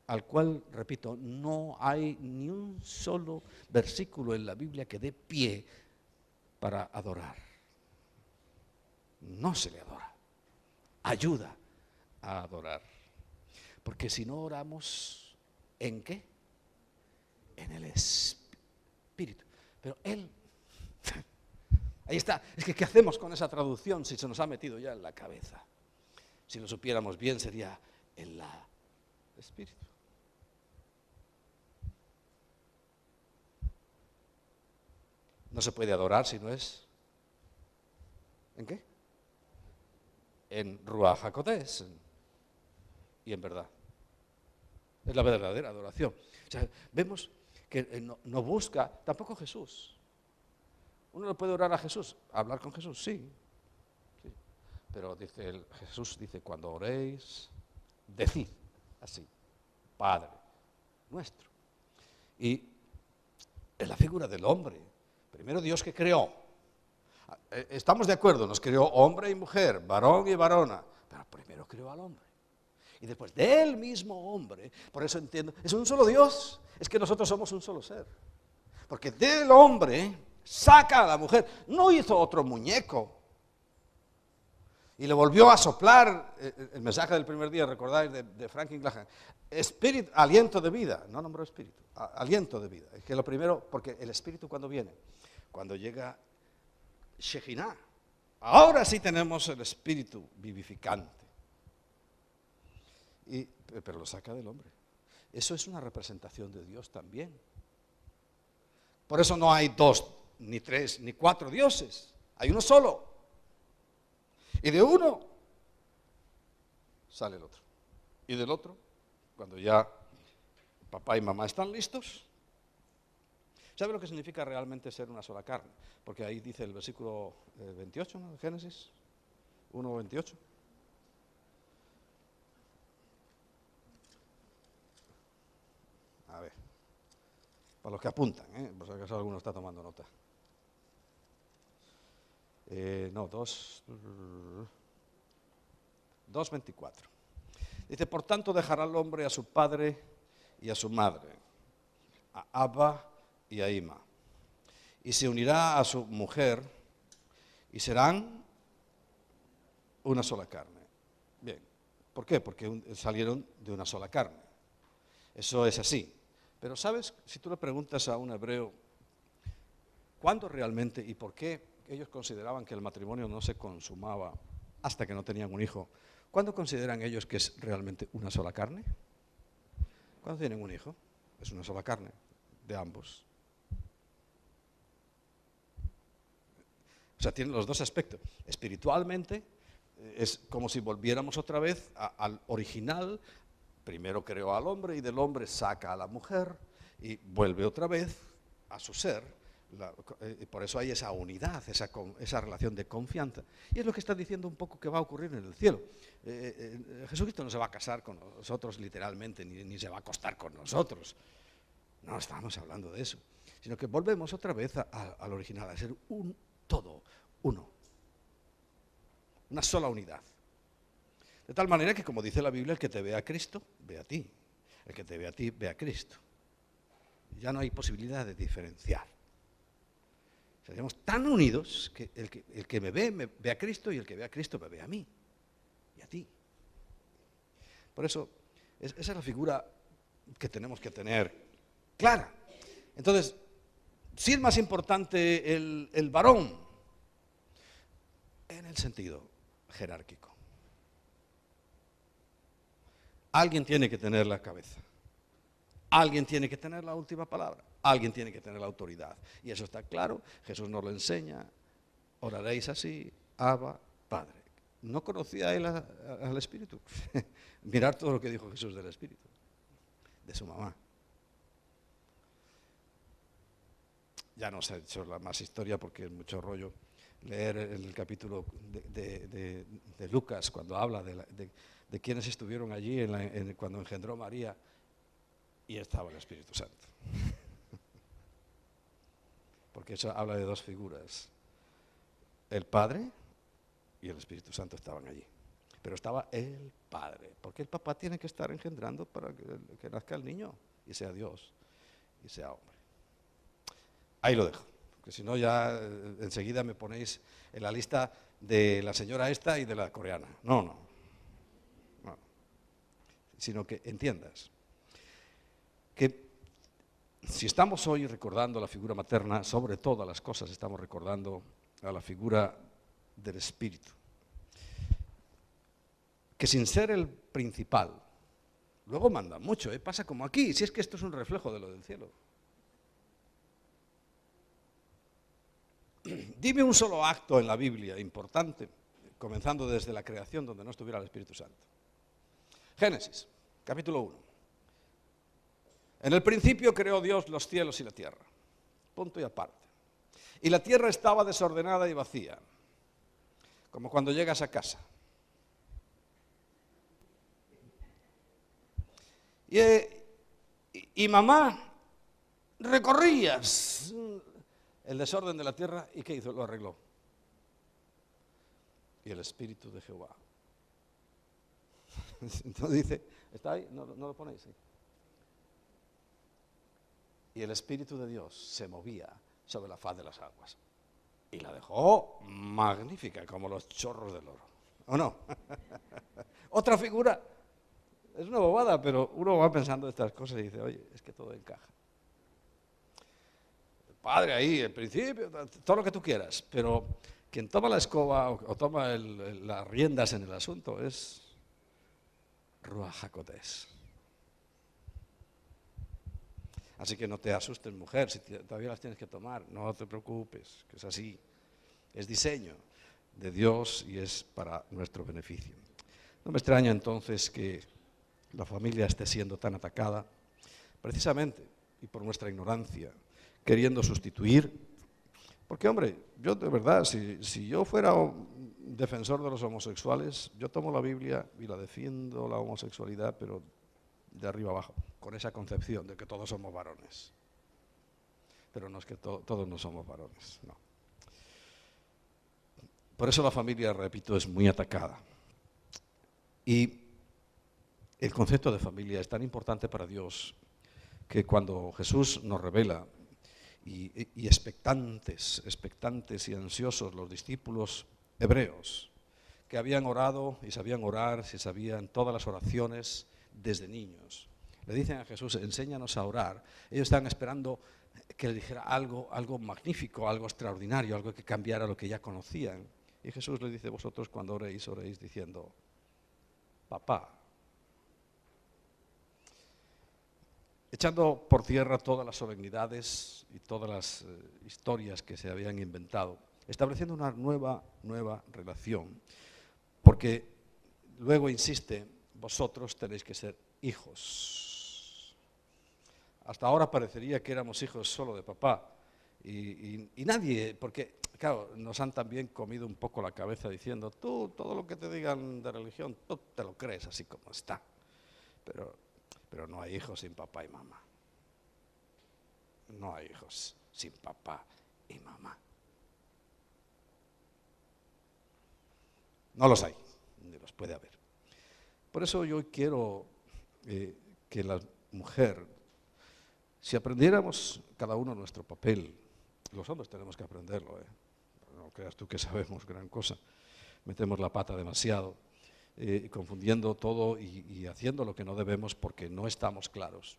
Al cual, repito, no hay ni un solo versículo en la Biblia que dé pie para adorar. No se le adora. Ayuda a adorar. Porque si no oramos, ¿en qué? En el Espíritu. Pero Él, ahí está. Es que ¿qué hacemos con esa traducción si se nos ha metido ya en la cabeza? Si lo supiéramos bien, sería en la Espíritu. No se puede adorar si no es, ¿en qué? En Ruach HaKodesh y en verdad. Es la verdadera adoración. O sea, vemos que no busca, tampoco Jesús. Uno no puede orar a Jesús, hablar con Jesús, sí. Pero Jesús dice, cuando oréis, decid así, Padre nuestro. Y es la figura del hombre. Primero Dios que creó. Estamos de acuerdo, nos creó hombre y mujer, varón y varona, pero primero creó al hombre. Y después del mismo hombre, por eso entiendo, es un solo Dios, es que nosotros somos un solo ser. Porque del hombre saca a la mujer, no hizo otro muñeco. Y le volvió a soplar el mensaje del primer día, recordáis, de Franklin Graham. Espíritu, aliento de vida, no nombró espíritu, aliento de vida. Es que lo primero, porque el espíritu cuando viene, cuando llega Shekinah, ahora sí tenemos el espíritu vivificante. Pero lo saca del hombre. Eso es una representación de Dios también. Por eso no hay 2, ni 3, ni 4 dioses. Hay uno solo. Y de uno sale el otro. Y del otro, cuando ya papá y mamá están listos, ¿sabe lo que significa realmente ser una sola carne? Porque ahí dice el versículo 28, ¿no? De Génesis 1:28. A ver, para los que apuntan, por si acaso alguno está tomando nota. No, 2:24. Dice, por tanto dejará el hombre a su padre y a su madre, a Abba y a Ima, y se unirá a su mujer, y serán una sola carne. Bien, ¿por qué? Porque salieron de una sola carne. Eso es así. Pero ¿sabes? Si tú le preguntas a un hebreo, ¿cuándo realmente y por qué ellos consideraban que el matrimonio no se consumaba hasta que no tenían un hijo? ¿Cuándo consideran ellos que es realmente una sola carne? ¿Cuándo tienen un hijo? Es una sola carne, de ambos. O sea, tienen los dos aspectos. Espiritualmente es como si volviéramos otra vez al original. Primero creó al hombre y del hombre saca a la mujer y vuelve otra vez a su ser. Por eso hay esa unidad, esa relación de confianza. Y es lo que está diciendo un poco que va a ocurrir en el cielo. Jesucristo no se va a casar con nosotros literalmente, ni se va a acostar con nosotros. No estamos hablando de eso. Sino que volvemos otra vez al original, a ser un todo, uno. Una sola unidad. De tal manera que, como dice la Biblia, el que te ve a Cristo, ve a ti. El que te ve a ti, ve a Cristo. Ya no hay posibilidad de diferenciar. Seríamos tan unidos que el que me ve a Cristo y el que ve a Cristo me ve a mí y a ti. Por eso, esa es la figura que tenemos que tener clara. Entonces, sí es más importante el varón en el sentido jerárquico. Alguien tiene que tener la cabeza. Alguien tiene que tener la última palabra. Alguien tiene que tener la autoridad. Y eso está claro. Jesús nos lo enseña. Oraréis así, Abba, Padre. ¿No conocía él al Espíritu? Mirar todo lo que dijo Jesús del Espíritu, de su mamá. Ya no se ha hecho la más historia porque es mucho rollo leer el capítulo de Lucas cuando habla de quienes estuvieron allí cuando engendró María y estaba el Espíritu Santo. Porque eso habla de dos figuras. El Padre y el Espíritu Santo estaban allí. Pero estaba el Padre, porque el papá tiene que estar engendrando para que nazca el niño y sea Dios y sea hombre. Ahí lo dejo, porque si no ya enseguida me ponéis en la lista de la señora esta y de la coreana. No. Sino que entiendas que si estamos hoy recordando la figura materna, sobre todas las cosas estamos recordando a la figura del Espíritu. Que sin ser el principal, luego manda mucho, pasa como aquí, si es que esto es un reflejo de lo del cielo. Dime un solo acto en la Biblia importante, comenzando desde la creación donde no estuviera el Espíritu Santo. Génesis, capítulo 1. En el principio creó Dios los cielos y la tierra, punto y aparte. Y la tierra estaba desordenada y vacía, como cuando llegas a casa. Y mamá recorría el desorden de la tierra y ¿qué hizo? Lo arregló. Y el Espíritu de Jehová. Entonces dice, ¿está ahí? ¿No lo ponéis ahí? Y el Espíritu de Dios se movía sobre la faz de las aguas. Y la dejó magnífica, como los chorros del oro. ¿o no? Otra figura, es una bobada, pero uno va pensando estas cosas y dice, oye, es que todo encaja. El padre ahí, el principio, todo lo que tú quieras, pero quien toma la escoba o toma las riendas en el asunto es Ruach HaKodesh. Así que no te asustes, mujer, si todavía las tienes que tomar, no te preocupes, que es así. Es diseño de Dios y es para nuestro beneficio. No me extraña entonces que la familia esté siendo tan atacada, precisamente, y por nuestra ignorancia, queriendo sustituir. Porque, hombre, yo de verdad, si yo fuera un defensor de los homosexuales, yo tomo la Biblia y la defiendo la homosexualidad, pero de arriba abajo, con esa concepción de que todos somos varones. Pero no es que todos no somos varones, no. Por eso la familia, repito, es muy atacada. Y el concepto de familia es tan importante para Dios que cuando Jesús nos revela, y expectantes y ansiosos los discípulos hebreos, que habían orado y sabían orar, se sabían todas las oraciones desde niños, le dicen a Jesús, enséñanos a orar. Ellos estaban esperando que le dijera algo magnífico, algo extraordinario, algo que cambiara lo que ya conocían. Y Jesús le dice, vosotros cuando oréis, oréis diciendo, papá. Echando por tierra todas las solemnidades y todas las historias que se habían inventado, estableciendo una nueva relación, porque luego insiste, vosotros tenéis que ser hijos. Hasta ahora parecería que éramos hijos solo de papá, y nadie, porque claro, nos han también comido un poco la cabeza diciendo, tú todo lo que te digan de religión, tú te lo crees así como está, pero no hay hijos sin papá y mamá. No hay hijos sin papá y mamá. No los hay, ni los puede haber. Por eso yo quiero que la mujer, si aprendiéramos cada uno nuestro papel, los hombres tenemos que aprenderlo, no creas tú que sabemos gran cosa, metemos la pata demasiado, confundiendo todo y haciendo lo que no debemos porque no estamos claros.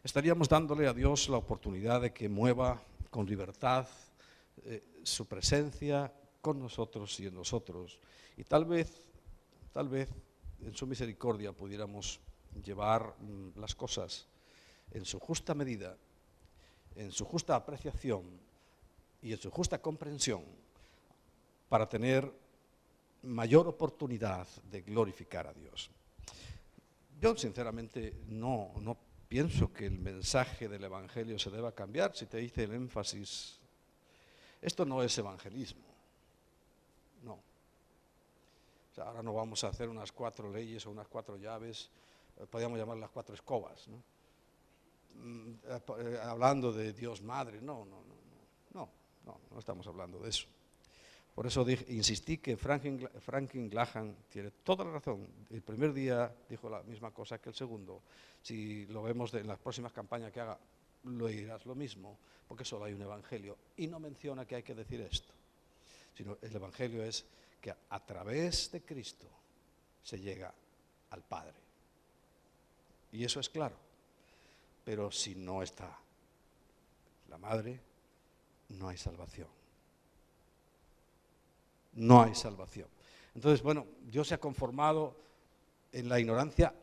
Estaríamos dándole a Dios la oportunidad de que mueva con libertad su presencia con nosotros y en nosotros. Y tal vez, en su misericordia pudiéramos llevar las cosas en su justa medida, en su justa apreciación y en su justa comprensión para tener mayor oportunidad de glorificar a Dios. Yo sinceramente no pienso que el mensaje del Evangelio se deba cambiar. Si te dice el énfasis, esto no es evangelismo, no. O sea, ahora no vamos a hacer unas 4 leyes o unas 4 llaves, podríamos llamar las 4 escobas, ¿no? Hablando de Dios Madre, no estamos hablando de eso. Por eso insistí que Franklin Graham tiene toda la razón. El primer día dijo la misma cosa que el segundo. Si lo vemos en las próximas campañas que haga, lo dirás lo mismo, porque solo hay un evangelio. Y no menciona que hay que decir esto, sino el evangelio es que a través de Cristo se llega al Padre. Y eso es claro. Pero si no está la Madre, no hay salvación. No hay salvación. Entonces, bueno, Dios se ha conformado en la ignorancia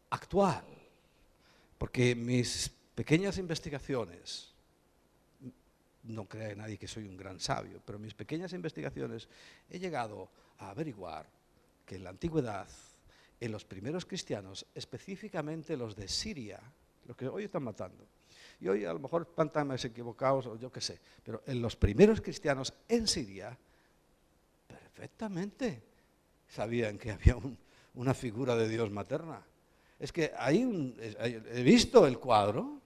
actual, porque mis pequeñas investigaciones, no crea nadie que soy un gran sabio, pero mis pequeñas investigaciones he llegado a averiguar que en la antigüedad, en los primeros cristianos, específicamente los de Siria, los que hoy están matando, y hoy a lo mejor están más equivocados o yo qué sé, pero en los primeros cristianos en Siria, perfectamente sabían que había una figura de Dios materna. Es que he visto el cuadro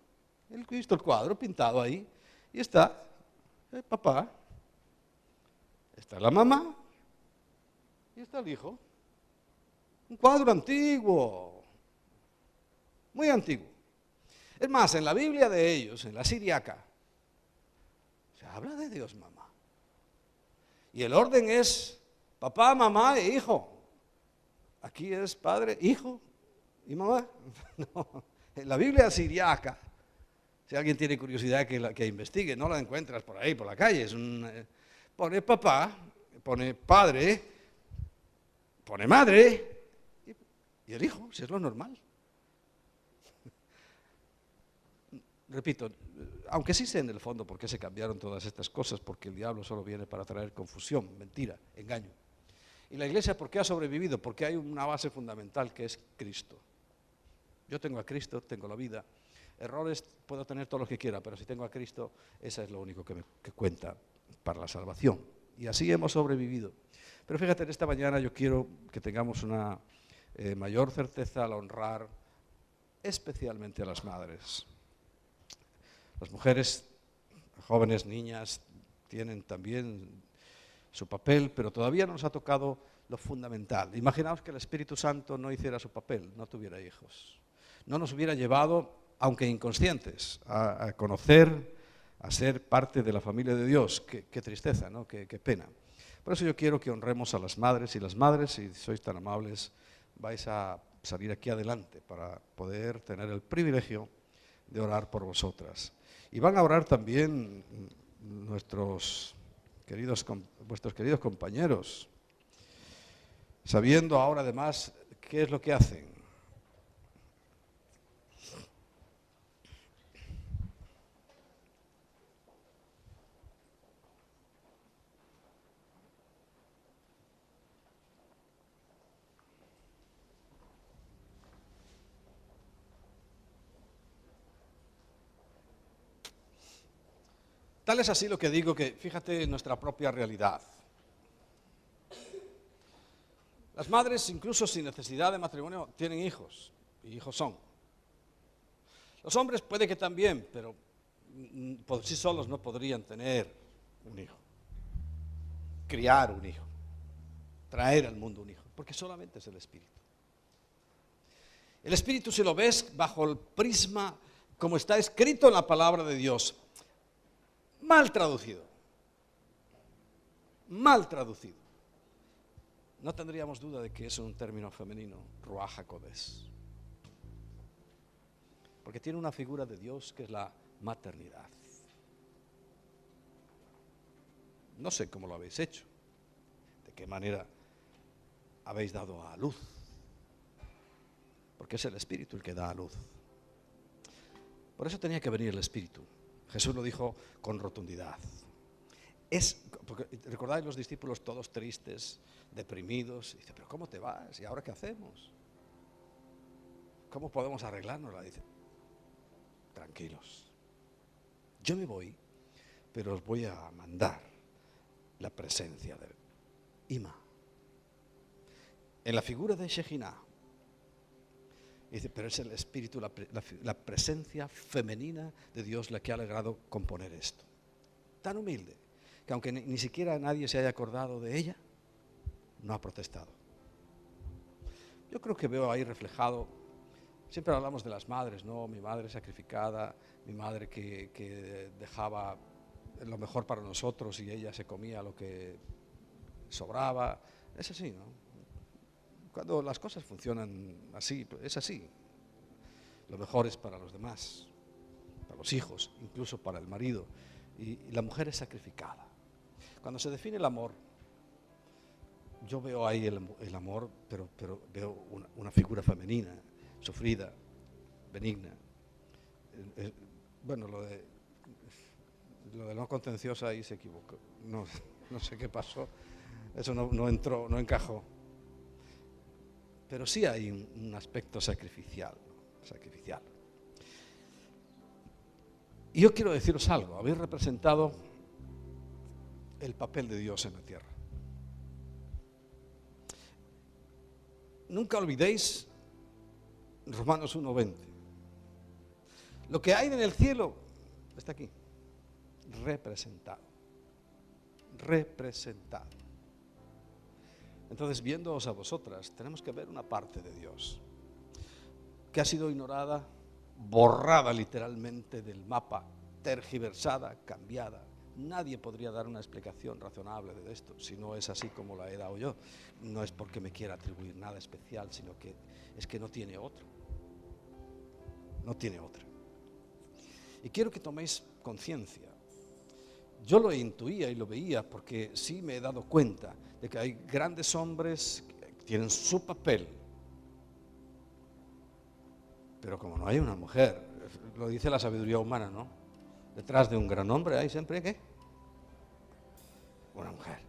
pintado ahí, y está el papá, está la mamá y está el hijo. Un cuadro antiguo, muy antiguo. Es más, en la Biblia de ellos, en la siriaca, se habla de Dios mamá. Y el orden es papá, mamá e hijo. Aquí es padre, hijo y mamá. No, en la Biblia siriaca, si alguien tiene curiosidad que investigue, no la encuentras por ahí, por la calle. Pone papá, pone padre, pone madre y el hijo, si es lo normal. Repito, aunque sí sé en el fondo por qué se cambiaron todas estas cosas, porque el diablo solo viene para traer confusión, mentira, engaño. Y la iglesia, ¿por qué ha sobrevivido? Porque hay una base fundamental que es Cristo. Yo tengo a Cristo, tengo la vida. Errores puedo tener todos los que quiera, pero si tengo a Cristo, esa es lo único que cuenta para la salvación. Y así hemos sobrevivido. Pero fíjate, en esta mañana yo quiero que tengamos una mayor certeza al honrar especialmente a las madres. Las mujeres, jóvenes, niñas, tienen también su papel, pero todavía no nos ha tocado lo fundamental. Imaginaos que el Espíritu Santo no hiciera su papel, no tuviera hijos. No nos hubiera llevado, aunque inconscientes, a conocer, a ser parte de la familia de Dios. Qué tristeza, ¿no? Qué pena. Por eso yo quiero que honremos a las madres, y las madres, si sois tan amables, vais a salir aquí adelante para poder tener el privilegio de orar por vosotras. Y van a orar también vuestros queridos compañeros, sabiendo ahora además qué es lo que hacen. Tal es así lo que digo que, fíjate, en nuestra propia realidad. Las madres, incluso sin necesidad de matrimonio, tienen hijos, y hijos son. Los hombres puede que también, pero por sí solos no podrían tener un hijo, criar un hijo, traer al mundo un hijo, porque solamente es el Espíritu. El Espíritu, si lo ves bajo el prisma, como está escrito en la palabra de Dios, mal traducido, no tendríamos duda de que es un término femenino, Ruach HaKodesh, porque tiene una figura de Dios que es la maternidad. No sé cómo lo habéis hecho, de qué manera habéis dado a luz, porque es el Espíritu el que da a luz. Por eso tenía que venir el Espíritu. Jesús lo dijo con rotundidad. Porque recordáis los discípulos todos tristes, deprimidos. Dice, pero ¿cómo te vas? ¿Y ahora qué hacemos? ¿Cómo podemos arreglárnosla? Dice, tranquilos. Yo me voy, pero os voy a mandar la presencia de Ima. En la figura de Shejinah. Dice, pero es el Espíritu, la presencia femenina de Dios la que ha logrado componer esto. Tan humilde, que aunque ni siquiera nadie se haya acordado de ella, no ha protestado. Yo creo que veo ahí reflejado, siempre hablamos de las madres, ¿no? Mi madre sacrificada, mi madre que dejaba lo mejor para nosotros y ella se comía lo que sobraba. Es así, ¿no? Cuando las cosas funcionan así, es así. Lo mejor es para los demás, para los hijos, incluso para el marido. Y la mujer es sacrificada. Cuando se define el amor, yo veo ahí el amor, pero veo una figura femenina, sufrida, benigna. Bueno, lo de no contenciosa ahí se equivocó. No sé qué pasó. Eso no entró, no encajó. Pero sí hay un aspecto sacrificial, ¿no? Sacrificial. Y yo quiero deciros algo, habéis representado el papel de Dios en la tierra. Nunca olvidéis Romanos 1:20. Lo que hay en el cielo está aquí, representado. Representado. Entonces, viéndoos a vosotras, tenemos que ver una parte de Dios que ha sido ignorada, borrada literalmente del mapa, tergiversada, cambiada, Nadie podría dar una explicación razonable de esto si no es así como la he dado yo. No es porque me quiera atribuir nada especial, sino que es que no tiene otro. No tiene otra. Y quiero que toméis conciencia. Yo lo intuía y lo veía porque sí me he dado cuenta de que hay grandes hombres que tienen su papel. Pero como no hay una mujer, lo dice la sabiduría humana, ¿no? Detrás de un gran hombre hay siempre, ¿qué? Una mujer.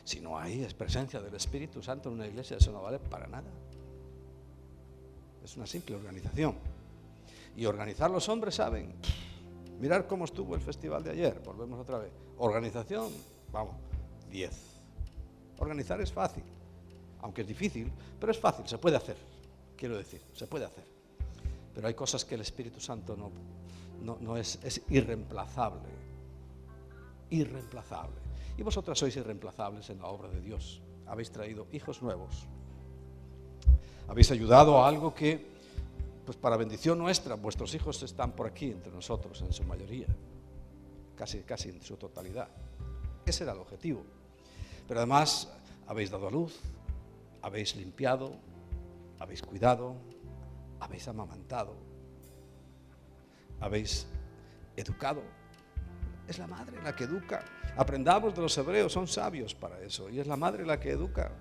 Si no hay, es presencia del Espíritu Santo en una iglesia, eso no vale para nada. Es una simple organización. Y organizar los hombres saben. Mirar cómo estuvo el festival de ayer, volvemos otra vez. Organización, vamos, 10. Organizar es fácil, aunque es difícil, pero es fácil, se puede hacer, quiero decir, se puede hacer. Pero hay cosas que el Espíritu Santo no es irreemplazable, irreemplazable. Y vosotras sois irreemplazables en la obra de Dios. Habéis traído hijos nuevos, habéis ayudado a algo que, pues para bendición nuestra, vuestros hijos están por aquí entre nosotros en su mayoría, casi en su totalidad. Ese era el objetivo. Pero además habéis dado a luz, habéis limpiado, habéis cuidado, habéis amamantado, habéis educado. Es la madre la que educa. Aprendamos de los hebreos, son sabios para eso, y es la madre la que educa.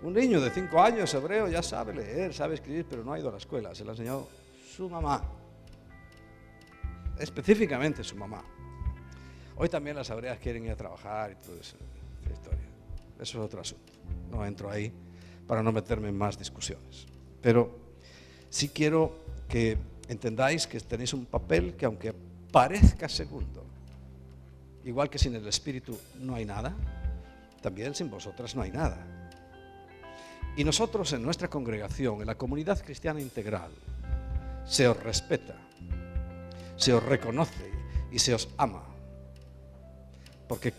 Un niño de 5 años hebreo ya sabe leer, sabe escribir, pero no ha ido a la escuela, se lo ha enseñado su mamá, específicamente su mamá. Hoy también las hebreas quieren ir a trabajar y toda esa historia. Eso es otro asunto, no entro ahí para no meterme en más discusiones. Pero sí quiero que entendáis que tenéis un papel que, aunque parezca segundo, igual que sin el Espíritu no hay nada, también sin vosotras no hay nada. Y nosotros en nuestra congregación, en la comunidad cristiana integral, se os respeta, se os reconoce y se os ama. Porque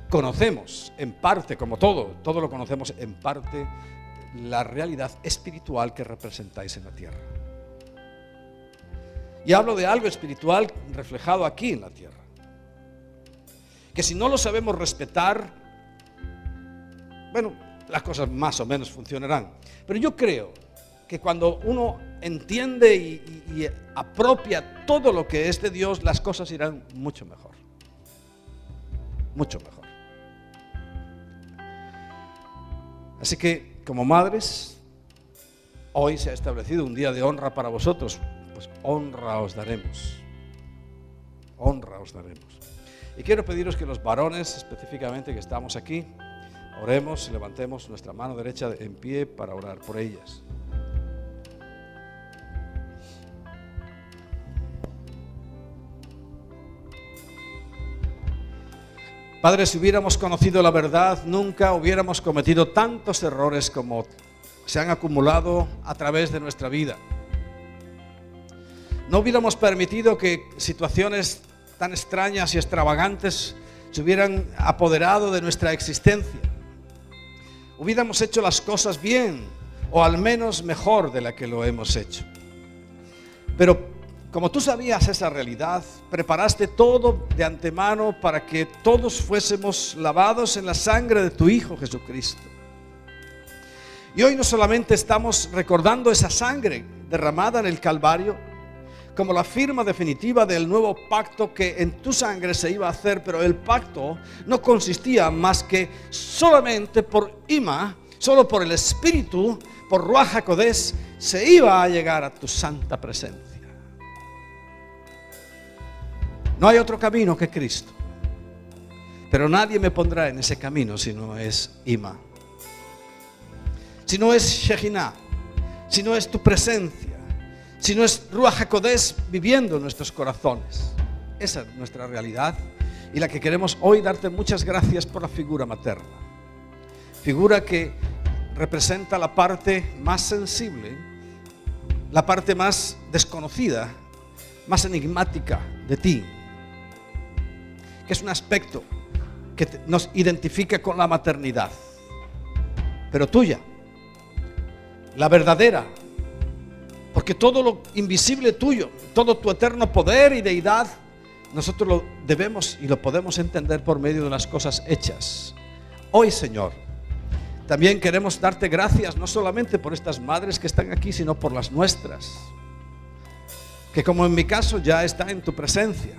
conocemos en parte, como todo lo conocemos en parte, la realidad espiritual que representáis en la tierra. Y hablo de algo espiritual reflejado aquí en la tierra. Que si no lo sabemos respetar, bueno, las cosas más o menos funcionarán. Pero yo creo que cuando uno entiende y apropia todo lo que es de Dios, las cosas irán mucho mejor. Mucho mejor. Así que, como madres, hoy se ha establecido un día de honra para vosotros. Pues honra os daremos. Honra os daremos. Y quiero pediros que los varones, específicamente que estamos aquí, oremos y levantemos nuestra mano derecha en pie para orar por ellas. Padre, si hubiéramos conocido la verdad, nunca hubiéramos cometido tantos errores como se han acumulado a través de nuestra vida. No hubiéramos permitido que situaciones tan extrañas y extravagantes se hubieran apoderado de nuestra existencia. Hubiéramos hecho las cosas bien, o al menos mejor de la que lo hemos hecho. Pero como tú sabías esa realidad, preparaste todo de antemano para que todos fuésemos lavados en la sangre de tu Hijo Jesucristo. Y hoy no solamente estamos recordando esa sangre derramada en el Calvario como la firma definitiva del nuevo pacto que en tu sangre se iba a hacer, pero el pacto no consistía más que solamente por Ima, solo por el Espíritu, por Ruach HaKodesh, se iba a llegar a tu santa presencia. No hay otro camino que Cristo, pero nadie me pondrá en ese camino si no es Ima, si no es Shejinah, si no es tu presencia, si no es Ruach HaKodesh viviendo en nuestros corazones. Esa es nuestra realidad y la que queremos hoy darte muchas gracias por la figura materna. Figura que representa la parte más sensible, la parte más desconocida, más enigmática de ti, que es un aspecto que nos identifica con la maternidad, pero tuya, la verdadera. Porque todo lo invisible tuyo, todo tu eterno poder y deidad nosotros lo debemos y lo podemos entender por medio de las cosas hechas. Hoy, Señor, también queremos darte gracias no solamente por estas madres que están aquí, sino por las nuestras, que como en mi caso ya está en tu presencia.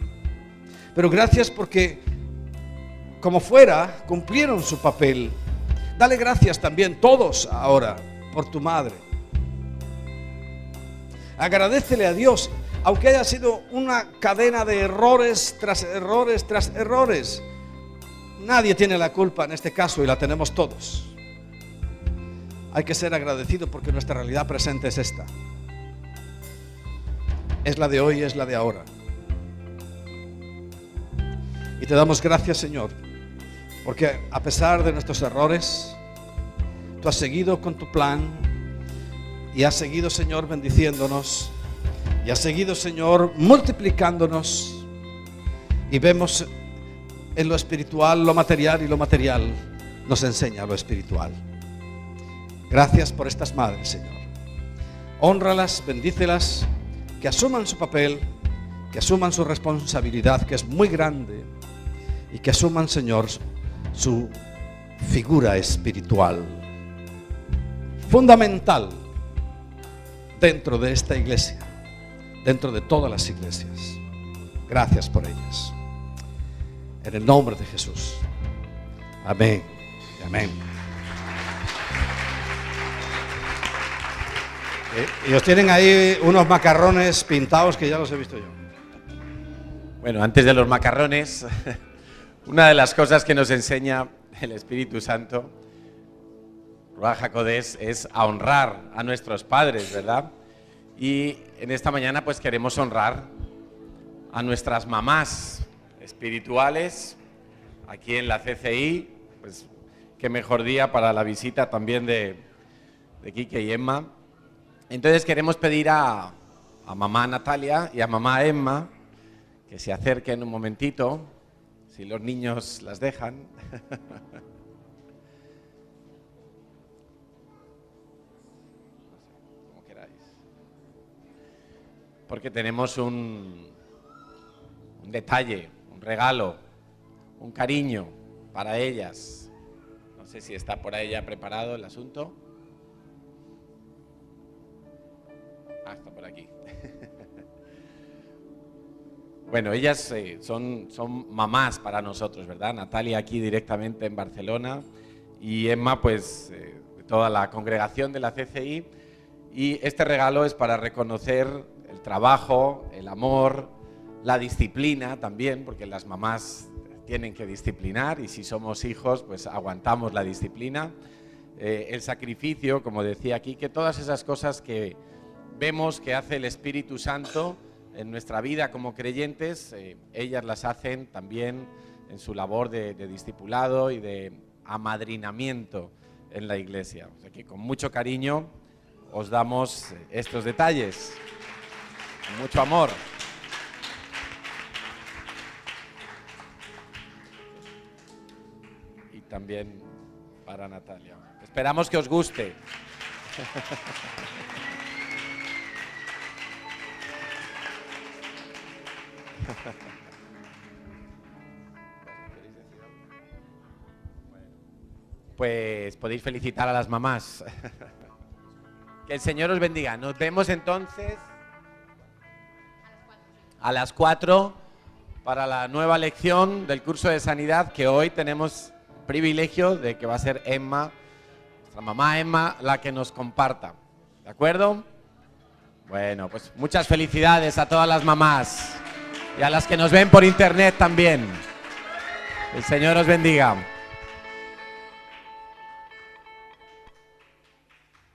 Pero gracias porque como fuera cumplieron su papel. Dale gracias también todos ahora por tu madre. Agradécele a Dios, aunque haya sido una cadena de errores tras errores tras errores. Nadie tiene la culpa en este caso y la tenemos todos. Hay que ser agradecido porque nuestra realidad presente es esta. Es la de hoy, es la de ahora. Y te damos gracias, Señor, porque a pesar de nuestros errores, tú has seguido con tu plan y has seguido, Señor, bendiciéndonos y has seguido, Señor, multiplicándonos, y vemos en lo espiritual lo material, y lo material nos enseña lo espiritual. Gracias por estas madres, Señor. Hónralas, bendícelas, que asuman su papel, que asuman su responsabilidad, que es muy grande, y que asuman, Señor, su figura espiritual fundamental dentro de esta iglesia, dentro de todas las iglesias. Gracias por ellas. En el nombre de Jesús. Amén. Amén. Ellos tienen ahí unos macarrones pintados que ya los he visto yo. Bueno, antes de los macarrones, una de las cosas que nos enseña el Espíritu Santo, Ruach HaKodesh, es a honrar a nuestros padres, ¿verdad? Y en esta mañana pues queremos honrar a nuestras mamás espirituales aquí en la CCI. Pues qué mejor día para la visita también de Quique y Emma. Entonces queremos pedir a mamá Natalia y a mamá Emma que se acerquen un momentito, si los niños las dejan. Como queráis. Porque tenemos un detalle, un regalo, un cariño para ellas. No sé si está por ahí ya preparado el asunto. Está por aquí. Bueno, ellas son mamás para nosotros, ¿verdad? Natalia aquí directamente en Barcelona y Emma pues de toda la congregación de la CCI. Y este regalo es para reconocer el trabajo, el amor, la disciplina también, porque las mamás tienen que disciplinar y si somos hijos pues aguantamos la disciplina, el sacrificio, como decía aquí, que todas esas cosas que vemos que hace el Espíritu Santo en nuestra vida como creyentes, ellas las hacen también en su labor de discipulado y de amadrinamiento en la iglesia. O sea que con mucho cariño os damos estos detalles, con mucho amor. Y también para Natalia. Esperamos que os guste. Pues podéis felicitar a las mamás. Que el Señor os bendiga. Nos vemos entonces a las 4 para la nueva lección del curso de sanidad, que hoy tenemos el privilegio de que va a ser Emma, nuestra mamá Emma, la que nos comparta. ¿De acuerdo? Bueno, pues muchas felicidades a todas las mamás y a las que nos ven por internet también. El Señor os bendiga.